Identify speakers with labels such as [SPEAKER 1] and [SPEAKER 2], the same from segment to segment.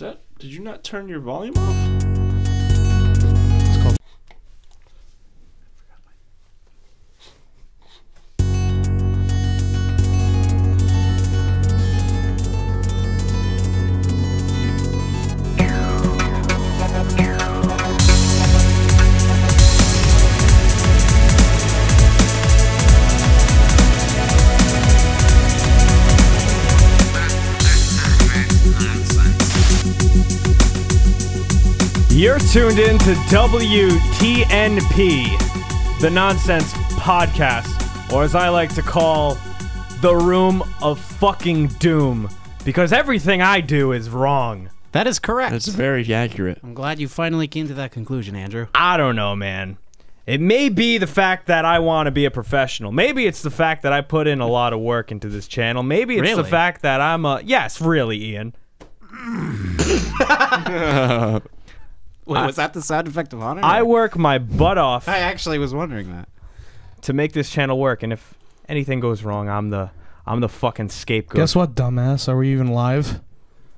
[SPEAKER 1] Did you not turn your volume off?
[SPEAKER 2] You're tuned in to WTNP, the Nonsense Podcast, or as I like to call, the Room of Fucking Doom, because everything I do is wrong.
[SPEAKER 3] That is correct.
[SPEAKER 1] That's very accurate.
[SPEAKER 3] I'm glad you finally came to that conclusion, Andrew.
[SPEAKER 2] I don't know, man. It may be the fact that I want to be a professional. Maybe it's the fact that I put in a lot of work into this channel. Maybe it's the fact that I'm a... Yes, really, Ian.
[SPEAKER 3] Wait, was that the sound effect of honor?
[SPEAKER 2] I work my butt off.
[SPEAKER 3] I actually was wondering that.
[SPEAKER 2] To make this channel work, and if anything goes wrong, I'm the fucking scapegoat.
[SPEAKER 4] Guess what, dumbass? Are we even live?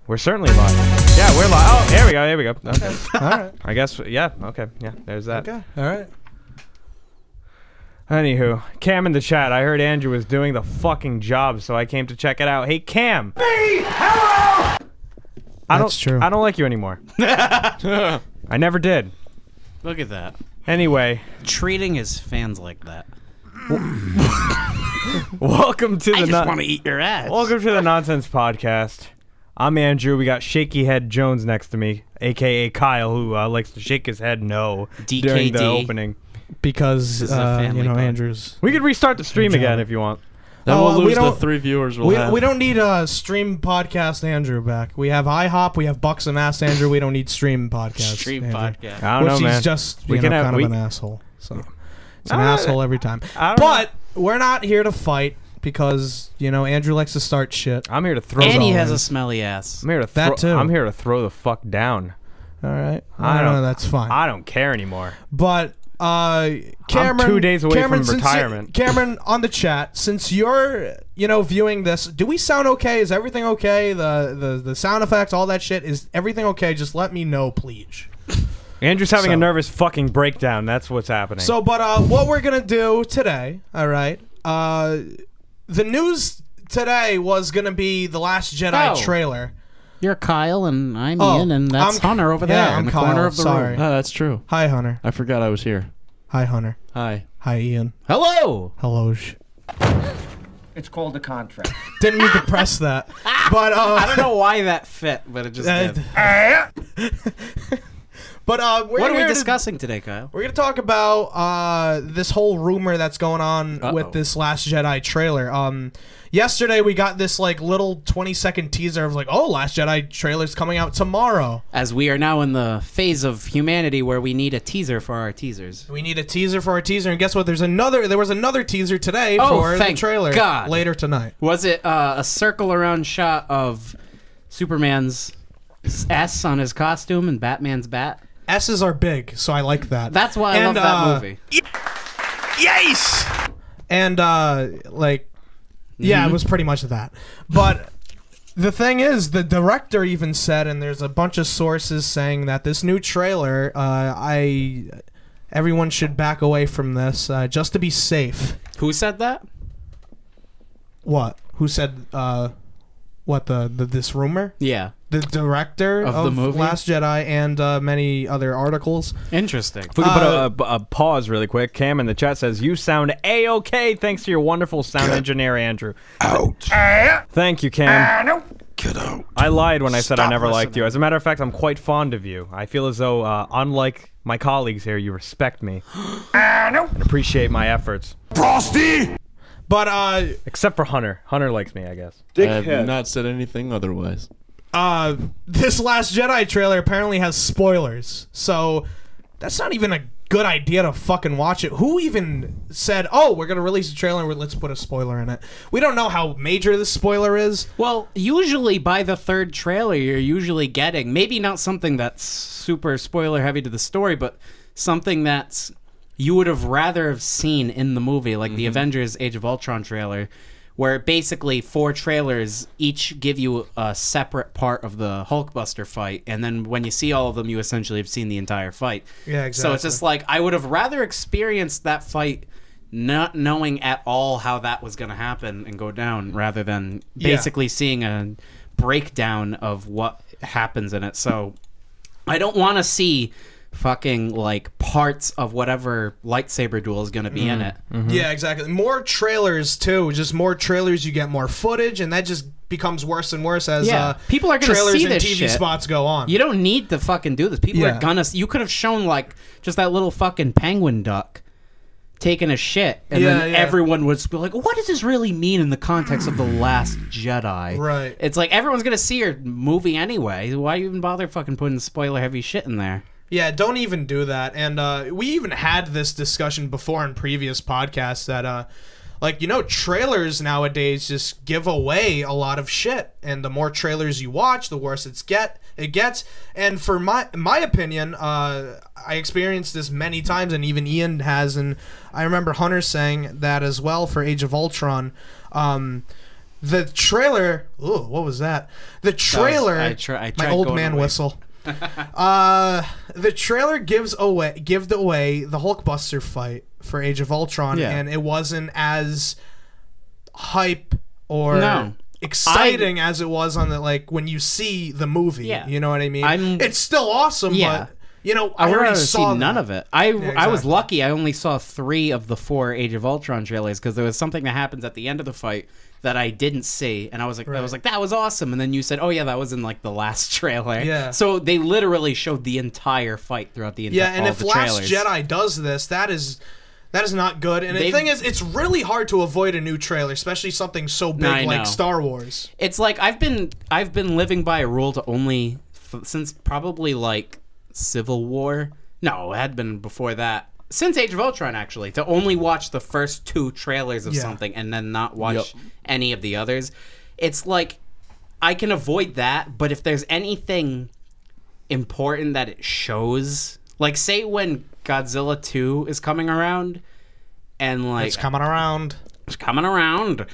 [SPEAKER 2] We're certainly live. Yeah, we're live. Oh, there we go. There we go. Okay.
[SPEAKER 4] All right.
[SPEAKER 2] I guess. Yeah. Okay. Yeah. There's that.
[SPEAKER 4] Okay. All right.
[SPEAKER 2] Anywho, Cam in the chat. I heard Andrew was doing the fucking job, so I came to check it out. Hey, Cam.
[SPEAKER 5] Hey, hello.
[SPEAKER 4] That's true.
[SPEAKER 2] I don't like you anymore. I never did.
[SPEAKER 3] Look at that.
[SPEAKER 2] Anyway,
[SPEAKER 3] Treating his fans like that.
[SPEAKER 2] welcome to
[SPEAKER 3] I
[SPEAKER 2] the.
[SPEAKER 3] just want to eat your ass.
[SPEAKER 2] Welcome to the Nonsense Podcast. I'm Andrew. We got Shaky Head Jones next to me, aka Kyle, who likes to shake his head no during the opening.
[SPEAKER 4] Because
[SPEAKER 3] This is a family
[SPEAKER 4] you know,
[SPEAKER 3] pod.
[SPEAKER 4] Andrew's.
[SPEAKER 2] We could restart the stream again if you want.
[SPEAKER 1] Then
[SPEAKER 4] Oh,
[SPEAKER 1] we'll
[SPEAKER 4] we
[SPEAKER 1] lose the
[SPEAKER 4] don't-
[SPEAKER 1] 3 viewers we'll have.
[SPEAKER 4] We don't need a stream podcast Andrew back. We have IHOP, we have Bucks and Ass Andrew. We don't need stream podcast.
[SPEAKER 3] Stream
[SPEAKER 4] Andrew.
[SPEAKER 3] podcast.
[SPEAKER 2] I don't know,
[SPEAKER 4] Which
[SPEAKER 2] man.
[SPEAKER 4] he's just
[SPEAKER 2] We
[SPEAKER 4] you
[SPEAKER 2] can
[SPEAKER 4] know,
[SPEAKER 2] have-
[SPEAKER 4] kind
[SPEAKER 2] we-
[SPEAKER 4] of an asshole. So it's an
[SPEAKER 2] I don't-
[SPEAKER 4] asshole every time.
[SPEAKER 2] I don't
[SPEAKER 4] But we're not here to fight because you know Andrew likes to start shit.
[SPEAKER 2] I'm here to throw.
[SPEAKER 3] And he
[SPEAKER 4] all
[SPEAKER 3] has
[SPEAKER 4] in.
[SPEAKER 3] a smelly ass.
[SPEAKER 2] I'm here to
[SPEAKER 4] That
[SPEAKER 2] throw.
[SPEAKER 4] too.
[SPEAKER 2] I'm here to throw the fuck down.
[SPEAKER 4] All right,
[SPEAKER 2] I
[SPEAKER 4] I
[SPEAKER 2] don't-
[SPEAKER 4] know that's fine.
[SPEAKER 2] I don't care anymore.
[SPEAKER 4] But Cameron,
[SPEAKER 2] I'm 2 days away
[SPEAKER 4] Cameron,
[SPEAKER 2] from
[SPEAKER 4] since
[SPEAKER 2] retirement.
[SPEAKER 4] Cameron, on the chat, since you're viewing this, do we sound okay? Is everything okay? The sound effects, all that shit, is everything okay? Just let me know, please.
[SPEAKER 2] Andrew's having a
[SPEAKER 4] So-
[SPEAKER 2] nervous fucking breakdown. That's what's happening.
[SPEAKER 4] So, but what we're gonna do today, all right? The news today was gonna be the Last Jedi
[SPEAKER 3] Oh.
[SPEAKER 4] trailer.
[SPEAKER 3] You're Kyle, and I'm
[SPEAKER 4] Oh,
[SPEAKER 3] Ian, and that's
[SPEAKER 4] I'm-
[SPEAKER 3] Hunter over there
[SPEAKER 4] yeah,
[SPEAKER 3] in
[SPEAKER 4] I'm
[SPEAKER 3] the
[SPEAKER 4] Kyle,
[SPEAKER 3] corner of the
[SPEAKER 4] sorry.
[SPEAKER 3] room.
[SPEAKER 1] Ah, that's true.
[SPEAKER 4] Hi, Hunter.
[SPEAKER 1] I forgot I was here.
[SPEAKER 4] Hi, Hunter.
[SPEAKER 1] Hi.
[SPEAKER 4] Hi, Ian.
[SPEAKER 3] Hello!
[SPEAKER 4] Hello.
[SPEAKER 5] It's called a contract.
[SPEAKER 4] Didn't mean to press that, but
[SPEAKER 3] I don't know why that fit, but it just did.
[SPEAKER 4] But we're
[SPEAKER 3] What are we
[SPEAKER 4] here to-
[SPEAKER 3] discussing today, Kyle?
[SPEAKER 4] We're gonna talk about this whole rumor that's going on with this Last Jedi trailer. Yesterday we got this like little 20-second teaser of like, oh, Last Jedi trailer's coming out tomorrow.
[SPEAKER 3] As we are now in the phase of humanity where we need a teaser for our teasers.
[SPEAKER 4] We need a teaser for our teaser, and guess what? There was another teaser today
[SPEAKER 3] Oh,
[SPEAKER 4] for the
[SPEAKER 3] thank
[SPEAKER 4] trailer
[SPEAKER 3] God.
[SPEAKER 4] later tonight.
[SPEAKER 3] Was it a circle around shot of Superman's S on his costume and Batman's bat?
[SPEAKER 4] S's are big, so I like that.
[SPEAKER 3] That's why I love that movie.
[SPEAKER 4] Yes. And like, yeah, it was pretty much that. But the thing is, the director even said, and there's a bunch of sources saying that this new trailer, everyone should back away from this just to be safe.
[SPEAKER 3] Who said that?
[SPEAKER 4] What? Who said? What this rumor?
[SPEAKER 3] Yeah.
[SPEAKER 4] The director
[SPEAKER 3] Of the movie?
[SPEAKER 4] Last Jedi and many other articles.
[SPEAKER 3] Interesting.
[SPEAKER 2] If we could put a pause really quick. Cam in the chat says, you sound A-OK thanks to your wonderful sound engineer, Andrew.
[SPEAKER 1] Out.
[SPEAKER 2] Thank you, Cam.
[SPEAKER 1] Get out.
[SPEAKER 2] I lied when I said I
[SPEAKER 4] Stop
[SPEAKER 2] never liked
[SPEAKER 4] listening.
[SPEAKER 2] you. As a matter of fact, I'm quite fond of you. I feel as though, unlike my colleagues here, you respect me and appreciate my efforts.
[SPEAKER 1] Frosty!
[SPEAKER 4] But
[SPEAKER 2] Except for Hunter. Hunter likes me, I guess.
[SPEAKER 1] I have not said anything otherwise.
[SPEAKER 4] this Last Jedi trailer apparently has spoilers, so that's not even a good idea to fucking watch it. Who even said, oh, we're gonna release a trailer and let's put a spoiler in it? We don't know how major this spoiler is.
[SPEAKER 3] Well, usually by the third trailer, you're usually getting maybe not something that's super spoiler heavy to the story, but something that's you would have rather have seen in the movie, like the Avengers Age of Ultron trailer, where basically 4 trailers each give you a separate part of the Hulkbuster fight, and then when you see all of them, you essentially have seen the entire fight.
[SPEAKER 4] Yeah, exactly.
[SPEAKER 3] So it's just like, I would have rather experienced that fight not knowing at all how that was going to happen and go down, rather than basically seeing a breakdown of what happens in it. So I don't want to see fucking like parts of whatever lightsaber duel is going to be in it.
[SPEAKER 4] Yeah, exactly. More trailers too. Just more trailers, you get more footage, and that just becomes worse and worse as
[SPEAKER 3] people are going to
[SPEAKER 4] trailers
[SPEAKER 3] see
[SPEAKER 4] and
[SPEAKER 3] this
[SPEAKER 4] TV
[SPEAKER 3] shit.
[SPEAKER 4] spots go on.
[SPEAKER 3] You don't need to fucking do this. People are gonna. You could have shown like just that little fucking penguin duck taking a shit, and then everyone would be like, "What does this really mean in the context of the Last Jedi?"
[SPEAKER 4] Right.
[SPEAKER 3] It's like everyone's gonna see your movie anyway. Why even bother fucking putting spoiler heavy shit in there?
[SPEAKER 4] Yeah, don't even do that. And we even had this discussion before in previous podcasts that, like, you know, trailers nowadays just give away a lot of shit. And the more trailers you watch, the worse it gets. And for my opinion, I experienced this many times, and even Ian has. And I remember Hunter saying that as well for Age of Ultron. The trailer... Ooh, what was that? The trailer...
[SPEAKER 3] I tried
[SPEAKER 4] my old
[SPEAKER 3] going
[SPEAKER 4] man
[SPEAKER 3] away.
[SPEAKER 4] whistle. The trailer gives away the Hulkbuster fight for Age of Ultron, and it wasn't as hype or exciting as it was on the, like, when you see the movie.
[SPEAKER 3] Yeah.
[SPEAKER 4] You know what I mean? It's still awesome, but you know,
[SPEAKER 3] I
[SPEAKER 4] already
[SPEAKER 3] already
[SPEAKER 4] saw
[SPEAKER 3] seen none
[SPEAKER 4] that.
[SPEAKER 3] of it. I was
[SPEAKER 4] exactly.
[SPEAKER 3] lucky. I only saw 3 of the 4 Age of Ultron trailers, because there was something that happens at the end of the fight that I didn't see, and I was like, that was awesome. And then you said, oh yeah, that was in like the last trailer.
[SPEAKER 4] Yeah.
[SPEAKER 3] So they literally showed the entire fight throughout the entire.
[SPEAKER 4] Yeah, and if Last Jedi does this, that is not good. And the thing is, it's really hard to avoid a new trailer, especially something so big like Star Wars.
[SPEAKER 3] It's like I've been living by a rule to only since probably like Civil War. No, it had been before that. Since Age of Ultron, actually, to only watch the first 2 trailers of something and then not watch any of the others. It's like, I can avoid that, but if there's anything important that it shows, like, say when Godzilla 2 is coming around, and like...
[SPEAKER 4] It's coming around.
[SPEAKER 3] It's coming around.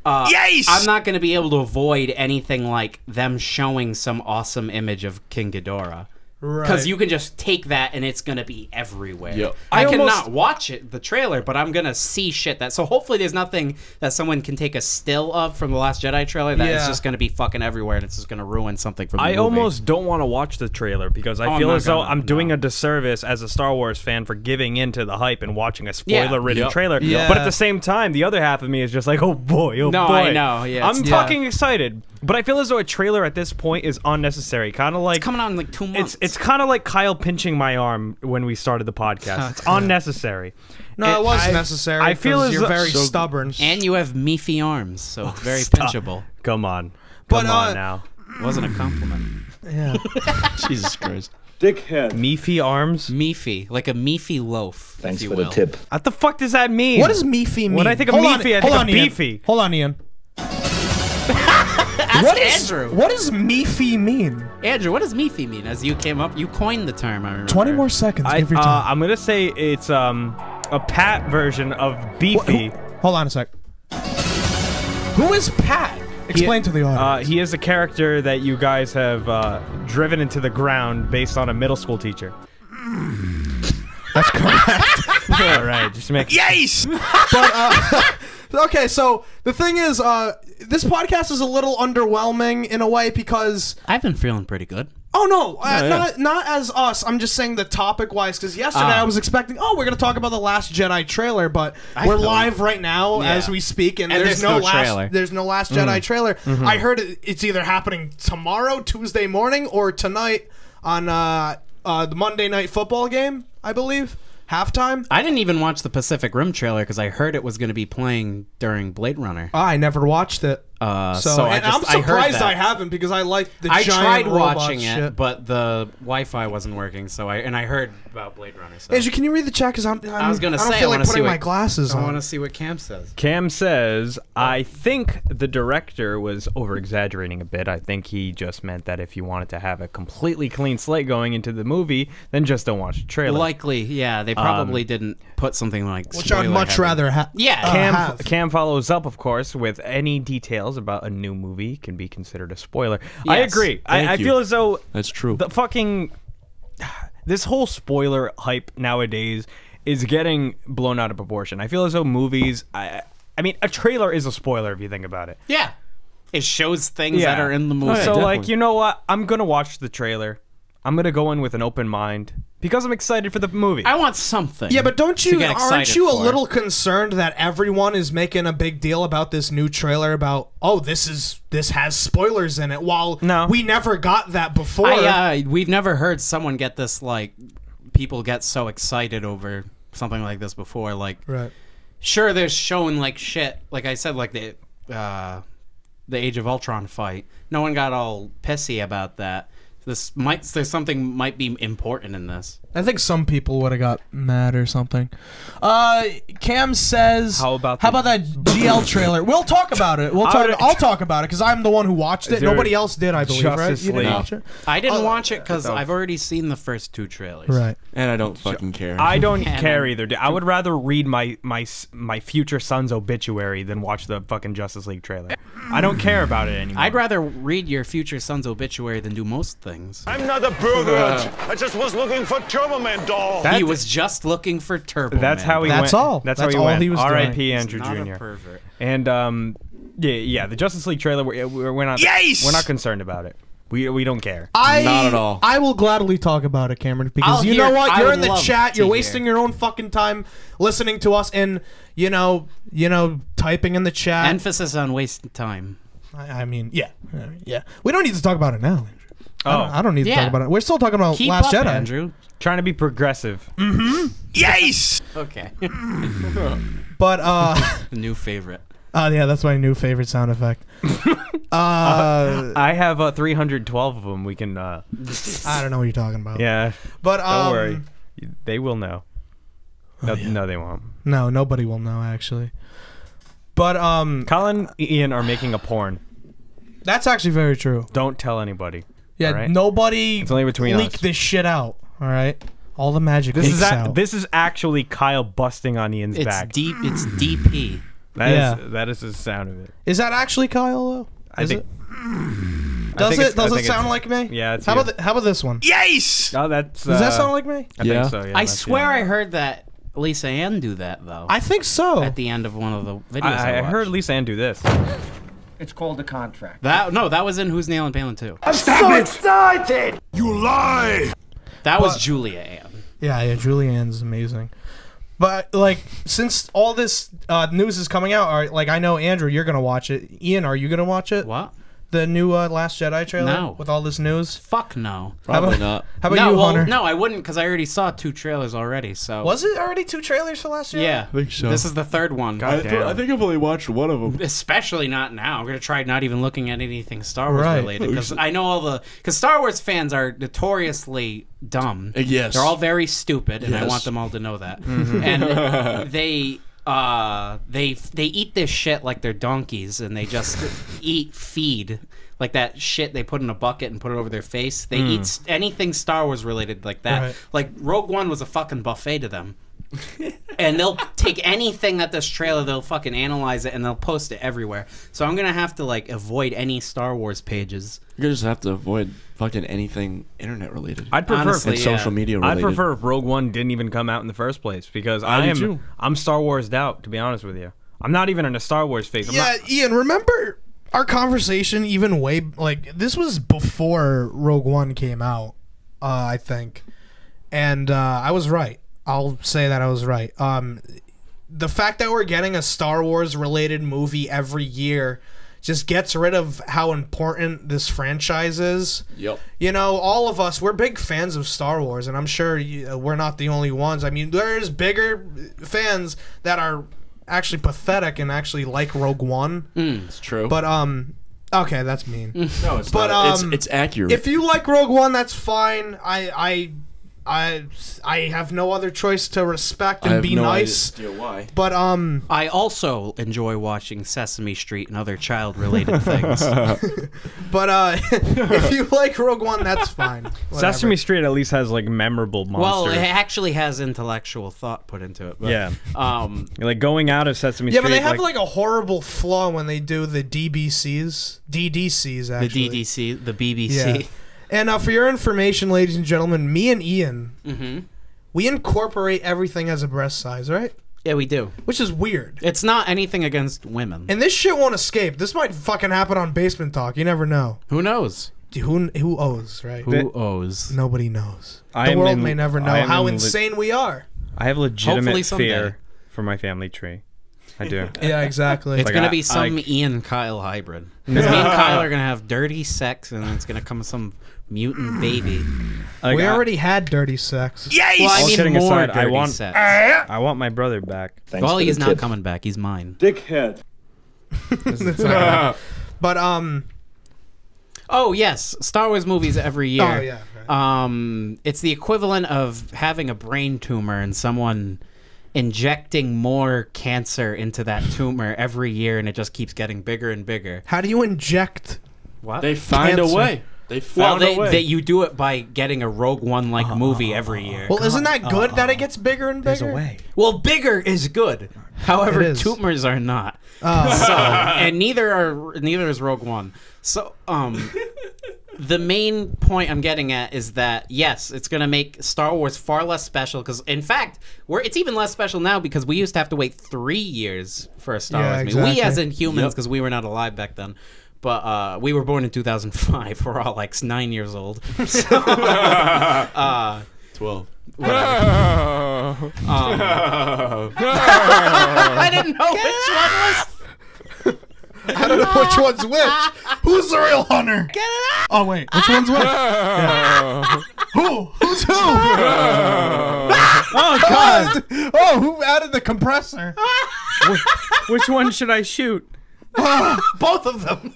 [SPEAKER 3] Yes! I'm not going to be able to avoid anything like them showing some awesome image of King Ghidorah. Because you can just take that and it's going to be everywhere.
[SPEAKER 1] Yep.
[SPEAKER 3] I cannot watch the trailer, but I'm going to see shit that... So hopefully there's nothing that someone can take a still of from the Last Jedi trailer that is just going to be fucking everywhere, and it's just going to ruin something from the movie.
[SPEAKER 2] I almost don't want to watch the trailer because I feel as though I'm doing a disservice as a Star Wars fan for giving into the hype and watching a spoiler-ridden trailer.
[SPEAKER 4] Yeah.
[SPEAKER 2] But at the same time, the other half of me is just like, oh boy, oh boy.
[SPEAKER 3] I know. Yeah,
[SPEAKER 2] I'm fucking excited. But I feel as though a trailer at this point is unnecessary. Kind of like...
[SPEAKER 3] It's coming out in like 2 months.
[SPEAKER 2] It's kind of like Kyle pinching my arm when we started the podcast. It's unnecessary.
[SPEAKER 4] No, it was necessary.
[SPEAKER 2] I feel as
[SPEAKER 4] you're
[SPEAKER 2] though-
[SPEAKER 4] very stubborn.
[SPEAKER 3] And you have meefy arms, so it's very pinchable.
[SPEAKER 2] Come on.
[SPEAKER 4] But,
[SPEAKER 2] Come on now.
[SPEAKER 3] Wasn't a compliment.
[SPEAKER 4] Yeah.
[SPEAKER 1] Jesus Christ.
[SPEAKER 2] Meefy arms?
[SPEAKER 3] Meefy. Like a meefy loaf,
[SPEAKER 6] Thanks
[SPEAKER 3] if you
[SPEAKER 6] for
[SPEAKER 3] will.
[SPEAKER 6] the tip.
[SPEAKER 2] What the fuck does that mean?
[SPEAKER 4] What does meefy mean?
[SPEAKER 2] When I think of
[SPEAKER 4] Hold on,
[SPEAKER 2] meefy, I
[SPEAKER 4] hold
[SPEAKER 2] think
[SPEAKER 4] on,
[SPEAKER 2] of
[SPEAKER 4] Ian.
[SPEAKER 2] beefy.
[SPEAKER 4] Hold on, Ian.
[SPEAKER 3] Andrew.
[SPEAKER 4] What does meefy mean?
[SPEAKER 3] Andrew, what does meefy mean? As you came up, you coined the term, I remember.
[SPEAKER 4] 20 more seconds. Give your time.
[SPEAKER 2] I'm gonna say it's a Pat version of beefy.
[SPEAKER 4] Hold on a sec. Who is Pat? Explain to the audience.
[SPEAKER 2] He is a character that you guys have driven into the ground based on a middle school teacher.
[SPEAKER 4] That's correct.
[SPEAKER 2] All right, just make.
[SPEAKER 1] Yes!
[SPEAKER 4] But okay, so the thing is, this podcast is a little underwhelming in a way because
[SPEAKER 3] I've been feeling pretty good.
[SPEAKER 4] oh no, not as us. I'm just saying the topic wise because yesterday I was expecting we're gonna talk about the Last Jedi trailer, but we're live right now as we speak, and there's no
[SPEAKER 3] trailer.
[SPEAKER 4] There's no Last Jedi trailer. I heard it's either happening tomorrow, Tuesday morning, or tonight on the Monday Night Football game, I believe. Halftime?
[SPEAKER 3] I didn't even watch the Pacific Rim trailer because I heard it was going to be playing during Blade Runner.
[SPEAKER 4] I never watched it. So
[SPEAKER 3] I
[SPEAKER 4] I'm
[SPEAKER 3] heard
[SPEAKER 4] surprised
[SPEAKER 3] that.
[SPEAKER 4] I haven't because I like the
[SPEAKER 3] I
[SPEAKER 4] giant
[SPEAKER 3] tried
[SPEAKER 4] robot
[SPEAKER 3] watching it,
[SPEAKER 4] shit.
[SPEAKER 3] but the Wi-Fi wasn't working. So I heard about Blade Runner. So
[SPEAKER 4] Andrew, can you read the chat? Because
[SPEAKER 3] I was gonna
[SPEAKER 4] I don't
[SPEAKER 3] say,
[SPEAKER 4] feel
[SPEAKER 3] I
[SPEAKER 4] like
[SPEAKER 3] wanna see
[SPEAKER 4] putting
[SPEAKER 3] what-
[SPEAKER 4] my glasses
[SPEAKER 3] I
[SPEAKER 4] on.
[SPEAKER 3] want to see what Cam says.
[SPEAKER 2] Cam says, I think the director was over-exaggerating a bit. I think he just meant that if you wanted to have a completely clean slate going into the movie, then just don't watch the trailer.
[SPEAKER 3] Likely, yeah. They probably didn't put something like
[SPEAKER 4] Which I'd
[SPEAKER 3] spoiler
[SPEAKER 4] much
[SPEAKER 3] heavy.
[SPEAKER 4] rather have.
[SPEAKER 3] Yeah.
[SPEAKER 2] Cam follows up, of course, with any details about a new movie can be considered a spoiler. I
[SPEAKER 3] Yes.
[SPEAKER 2] agree. I
[SPEAKER 1] Thank you.
[SPEAKER 2] feel as though
[SPEAKER 1] That's true.
[SPEAKER 2] the fucking this whole spoiler hype nowadays is getting blown out of proportion. I feel as though movies. I mean, a trailer is a spoiler if you think about it.
[SPEAKER 3] Yeah. It shows things that are in the movie.
[SPEAKER 2] So,
[SPEAKER 1] definitely.
[SPEAKER 2] like, you know what? I'm gonna watch the trailer. I'm gonna go in with an open mind because I'm excited for the movie.
[SPEAKER 3] I want something.
[SPEAKER 4] Yeah, but don't
[SPEAKER 3] to
[SPEAKER 4] you?
[SPEAKER 3] get
[SPEAKER 4] Aren't
[SPEAKER 3] excited
[SPEAKER 4] you a
[SPEAKER 3] for.
[SPEAKER 4] little concerned that everyone is making a big deal about this new trailer? About this has spoilers in it, while
[SPEAKER 2] No.
[SPEAKER 4] we never got that before.
[SPEAKER 3] We've never heard someone get this, like, people get so excited over something like this before. Like,
[SPEAKER 4] Right.
[SPEAKER 3] sure, they're showing, like, shit. Like I said, like, the Age of Ultron fight. No one got all pissy about that. There's something might be important in this.
[SPEAKER 4] I think some people would have got mad or something. Cam says,
[SPEAKER 2] How about
[SPEAKER 4] that GL trailer? We'll talk about it. I'll talk about it because I'm the one who watched it.
[SPEAKER 2] there
[SPEAKER 4] Nobody else did, I believe, right?
[SPEAKER 2] Justice
[SPEAKER 4] You didn't
[SPEAKER 2] League?
[SPEAKER 4] watch it?
[SPEAKER 3] I didn't watch it because I've already seen the first 2 trailers.
[SPEAKER 4] Right.
[SPEAKER 1] And I don't fucking care.
[SPEAKER 2] I don't
[SPEAKER 3] Man,
[SPEAKER 2] care
[SPEAKER 3] I'm-
[SPEAKER 2] either. I would rather read my future son's obituary than watch the fucking Justice League trailer. I don't care about it anymore.
[SPEAKER 3] I'd rather read your future son's obituary than do most things.
[SPEAKER 6] I'm not a pervert. I just was looking for Turbo Man doll.
[SPEAKER 3] He was just looking for Turbo
[SPEAKER 2] That's
[SPEAKER 3] Man.
[SPEAKER 2] how he
[SPEAKER 4] That's
[SPEAKER 2] went.
[SPEAKER 4] all.
[SPEAKER 2] That's
[SPEAKER 4] That's
[SPEAKER 2] how he
[SPEAKER 4] all
[SPEAKER 2] went.
[SPEAKER 4] he was
[SPEAKER 2] R.I.P.
[SPEAKER 4] doing.
[SPEAKER 2] Andrew
[SPEAKER 3] Not a
[SPEAKER 2] Jr.
[SPEAKER 3] pervert.
[SPEAKER 2] And yeah, the Justice League trailer. We're not.
[SPEAKER 6] Yes!
[SPEAKER 2] We're not concerned about it. We don't care.
[SPEAKER 1] Not at all.
[SPEAKER 4] I will gladly talk about it, Cameron, because
[SPEAKER 3] I'll
[SPEAKER 4] you
[SPEAKER 3] hear-
[SPEAKER 4] know what?
[SPEAKER 3] I
[SPEAKER 4] You're
[SPEAKER 3] would
[SPEAKER 4] in the
[SPEAKER 3] love
[SPEAKER 4] chat.
[SPEAKER 3] to
[SPEAKER 4] You're
[SPEAKER 3] hear.
[SPEAKER 4] wasting your own fucking time listening to us and you know, typing in the chat.
[SPEAKER 3] Emphasis on wasting time.
[SPEAKER 4] I mean, yeah. We don't need to talk about it now.
[SPEAKER 2] Oh.
[SPEAKER 4] I don't need to
[SPEAKER 3] Yeah.
[SPEAKER 4] talk about it. We're still talking about
[SPEAKER 3] Keep
[SPEAKER 4] Last
[SPEAKER 3] up,
[SPEAKER 4] Jedi.
[SPEAKER 3] Andrew.
[SPEAKER 2] Trying to be progressive.
[SPEAKER 6] Yes!
[SPEAKER 3] Okay.
[SPEAKER 4] But
[SPEAKER 3] The new favorite.
[SPEAKER 4] yeah, that's my new favorite sound effect.
[SPEAKER 2] I have 312 of them. We can.
[SPEAKER 4] I don't know what you're talking about.
[SPEAKER 2] Yeah.
[SPEAKER 4] But
[SPEAKER 2] Don't worry. They will know. No, no, they won't.
[SPEAKER 4] No, nobody will know actually. But
[SPEAKER 2] Colin and Ian are making a porn.
[SPEAKER 4] that's actually very true.
[SPEAKER 2] Don't tell anybody.
[SPEAKER 4] Yeah,
[SPEAKER 2] all right?
[SPEAKER 4] Nobody
[SPEAKER 2] It's only between
[SPEAKER 4] leak
[SPEAKER 2] us.
[SPEAKER 4] this shit out. All right, all the magic
[SPEAKER 2] This
[SPEAKER 4] leaks
[SPEAKER 2] is
[SPEAKER 4] out.
[SPEAKER 2] this is actually Kyle busting on Ian's
[SPEAKER 3] It's
[SPEAKER 2] back.
[SPEAKER 3] deep. It's DP.
[SPEAKER 2] That is the sound of it.
[SPEAKER 4] Is that actually Kyle though?
[SPEAKER 2] I
[SPEAKER 4] Is
[SPEAKER 2] think.
[SPEAKER 4] it?
[SPEAKER 2] I
[SPEAKER 4] Does
[SPEAKER 2] think
[SPEAKER 4] it?
[SPEAKER 2] it's- I
[SPEAKER 4] Does it
[SPEAKER 2] think
[SPEAKER 4] sound
[SPEAKER 2] it's-
[SPEAKER 4] like me?
[SPEAKER 2] Yeah, it's
[SPEAKER 4] How
[SPEAKER 2] you.
[SPEAKER 4] about this one?
[SPEAKER 6] Yes!
[SPEAKER 2] Oh, that's.
[SPEAKER 4] Does that sound like me?
[SPEAKER 2] I
[SPEAKER 1] Yeah.
[SPEAKER 2] think so. Yeah.
[SPEAKER 3] I
[SPEAKER 2] that's
[SPEAKER 3] swear
[SPEAKER 2] you.
[SPEAKER 3] I heard that Lisa Ann do that though.
[SPEAKER 4] I think so.
[SPEAKER 3] at the end of one of the videos I
[SPEAKER 2] I
[SPEAKER 3] watched.
[SPEAKER 2] heard Lisa Ann do this.
[SPEAKER 5] It's called a contract.
[SPEAKER 3] that was in Who's Nailing Palin too.
[SPEAKER 6] You lie!
[SPEAKER 3] That was Julia Ann.
[SPEAKER 4] Yeah, Julianne's amazing. But like, since all this news is coming out, like I know Andrew, you're gonna watch it. Ian, are you gonna watch it?
[SPEAKER 3] What?
[SPEAKER 4] The new Last Jedi trailer
[SPEAKER 3] No.
[SPEAKER 4] with all this news.
[SPEAKER 3] Fuck no.
[SPEAKER 1] Probably not.
[SPEAKER 4] How about
[SPEAKER 3] no,
[SPEAKER 4] you,
[SPEAKER 3] well,
[SPEAKER 4] Hunter?
[SPEAKER 3] no, I wouldn't because I already saw 2 trailers already. So
[SPEAKER 4] Was it already 2 trailers for Last Jedi?
[SPEAKER 3] yeah,
[SPEAKER 1] think so.
[SPEAKER 3] This is the 3rd one.
[SPEAKER 2] God damn.
[SPEAKER 1] I think I've only watched one of them.
[SPEAKER 3] Especially not now. I'm gonna try not even looking at anything Star Wars
[SPEAKER 4] Right.
[SPEAKER 3] related because I know because Star Wars fans are notoriously dumb.
[SPEAKER 1] Yes.
[SPEAKER 3] They're all very stupid, and I
[SPEAKER 1] Yes.
[SPEAKER 3] want them all to know that. And they eat this shit like they're donkeys, and they just feed like that shit they put in a bucket and put it over their face. They eat anything Star Wars related like that.
[SPEAKER 4] Right.
[SPEAKER 3] Like Rogue One was a fucking buffet to them. And they'll take anything that this trailer, they'll fucking analyze it and they'll post it everywhere. So I'm gonna have to like avoid any Star Wars pages.
[SPEAKER 1] You just have to avoid fucking anything internet related.
[SPEAKER 2] I'd prefer
[SPEAKER 3] Honestly,
[SPEAKER 1] and
[SPEAKER 3] yeah.
[SPEAKER 1] social media
[SPEAKER 2] I'd
[SPEAKER 1] related.
[SPEAKER 2] prefer if Rogue One didn't even come out in the first place because
[SPEAKER 1] I do too.
[SPEAKER 2] I'm Star Warsed out, to be honest with you. I'm not even in a Star Wars phase. I'm
[SPEAKER 4] Yeah,
[SPEAKER 2] not,
[SPEAKER 4] Ian, remember our conversation even way like this was before Rogue One came out, I think. And I was right. I'll say that I was right. The fact that we're getting a Star Wars related movie every year just gets rid of how important this franchise is.
[SPEAKER 1] Yep.
[SPEAKER 4] You know, all of us, we're big fans of Star Wars, and I'm sure we're not the only ones. I mean, there's bigger fans that are actually pathetic and actually like Rogue One.
[SPEAKER 1] It's true.
[SPEAKER 4] But okay, that's mean.
[SPEAKER 1] no, it's
[SPEAKER 4] but
[SPEAKER 1] not. It's accurate.
[SPEAKER 4] If you like Rogue One, that's fine. I have no other choice to respect and be nice.
[SPEAKER 1] Idea why.
[SPEAKER 4] But
[SPEAKER 3] I also enjoy watching Sesame Street and other child-related things.
[SPEAKER 4] but if you like Rogue One, that's fine. Whatever.
[SPEAKER 2] Sesame Street at least has like memorable
[SPEAKER 3] Well,
[SPEAKER 2] monsters.
[SPEAKER 3] it actually has intellectual thought put into it. But,
[SPEAKER 2] yeah.
[SPEAKER 3] Um,
[SPEAKER 2] Like going out of Sesame
[SPEAKER 4] Yeah,
[SPEAKER 2] Street.
[SPEAKER 4] but they have like a horrible flaw when they do the DDCs, actually.
[SPEAKER 3] the DDC, the BBC.
[SPEAKER 4] Yeah. And for your information, ladies and gentlemen, me and Ian, we incorporate everything as a breast size, right?
[SPEAKER 3] Yeah, we do.
[SPEAKER 4] Which is weird.
[SPEAKER 3] It's not anything against women.
[SPEAKER 4] And this shit won't escape. This might fucking happen on Basement Talk. You never know.
[SPEAKER 3] Who knows?
[SPEAKER 4] Who owes, right?
[SPEAKER 3] Who owes?
[SPEAKER 4] Nobody knows.
[SPEAKER 2] I
[SPEAKER 4] The
[SPEAKER 2] am
[SPEAKER 4] world
[SPEAKER 2] in-
[SPEAKER 4] may never know
[SPEAKER 2] I am
[SPEAKER 4] how
[SPEAKER 2] in
[SPEAKER 4] insane we are.
[SPEAKER 2] I have legitimate
[SPEAKER 3] Hopefully someday.
[SPEAKER 2] fear for my family tree. I do.
[SPEAKER 4] Yeah, exactly.
[SPEAKER 3] It's
[SPEAKER 2] Like,
[SPEAKER 3] gonna
[SPEAKER 2] I-
[SPEAKER 3] be some Ian Kyle hybrid. Because me and Kyle are gonna have dirty sex, and then it's gonna come some mutant baby.
[SPEAKER 2] Like,
[SPEAKER 4] we
[SPEAKER 2] I-
[SPEAKER 4] already had dirty sex.
[SPEAKER 3] Well, I
[SPEAKER 2] All
[SPEAKER 3] mean
[SPEAKER 2] kidding
[SPEAKER 3] more
[SPEAKER 2] aside,
[SPEAKER 3] dirty
[SPEAKER 2] I want
[SPEAKER 3] sex.
[SPEAKER 2] I want my brother back.
[SPEAKER 3] Well, he's not coming back. He's mine.
[SPEAKER 6] Dickhead.
[SPEAKER 4] That's not gonna happen. But
[SPEAKER 3] Oh yes, Star Wars movies every year.
[SPEAKER 4] oh yeah. Right.
[SPEAKER 3] It's the equivalent of having a brain tumor and someone injecting more cancer into that tumor every year, and it just keeps getting bigger and bigger.
[SPEAKER 4] How do you inject?
[SPEAKER 3] What?
[SPEAKER 1] They find
[SPEAKER 4] Cancer.
[SPEAKER 1] a way. They
[SPEAKER 3] well,
[SPEAKER 1] found a way.
[SPEAKER 3] you do it by getting a Rogue One like movie every year.
[SPEAKER 4] Well, isn't that good that it gets bigger and bigger?
[SPEAKER 2] There's a way.
[SPEAKER 3] Well, bigger is good. However,
[SPEAKER 4] It is.
[SPEAKER 3] tumors are not.
[SPEAKER 4] Oh.
[SPEAKER 3] So, and neither is Rogue One. So, the main point I'm getting at is that yes, it's going to make Star Wars far less special because, in fact, it's even less special now because we used to have to wait 3 years for a Star
[SPEAKER 4] Yeah,
[SPEAKER 3] Wars movie. We,
[SPEAKER 4] exactly.
[SPEAKER 3] as in humans, because we were not alive back then. But we were born in 2005. We're all like 9 years old. So,
[SPEAKER 1] 12.
[SPEAKER 3] I didn't know which one was.
[SPEAKER 4] I don't know which one's which. Who's the real hunter?
[SPEAKER 3] Get it out!
[SPEAKER 4] Oh wait, which one's which? Yeah. Who? Who's who?
[SPEAKER 2] Oh God!
[SPEAKER 4] Oh, who added the compressor?
[SPEAKER 2] Which one should I shoot?
[SPEAKER 4] Both of them.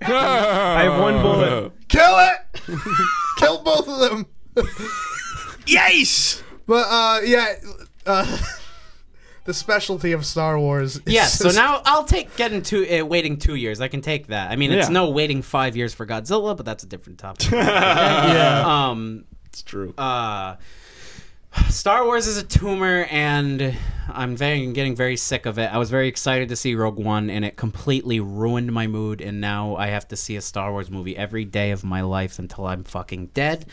[SPEAKER 2] I have one bullet.
[SPEAKER 4] Kill it. Kill both of them. Yes. But yeah. The specialty of Star Wars. Is
[SPEAKER 3] Yeah, so
[SPEAKER 4] just-
[SPEAKER 3] now I'll take waiting 2 years. I can take that. I mean, it's
[SPEAKER 1] Yeah.
[SPEAKER 3] no waiting 5 years for Godzilla, but that's a different topic.
[SPEAKER 4] yeah.
[SPEAKER 1] It's true.
[SPEAKER 3] Star Wars is a tumor, and I'm getting very sick of it. I was very excited to see Rogue One, and it completely ruined my mood, and now I have to see a Star Wars movie every day of my life until I'm fucking dead.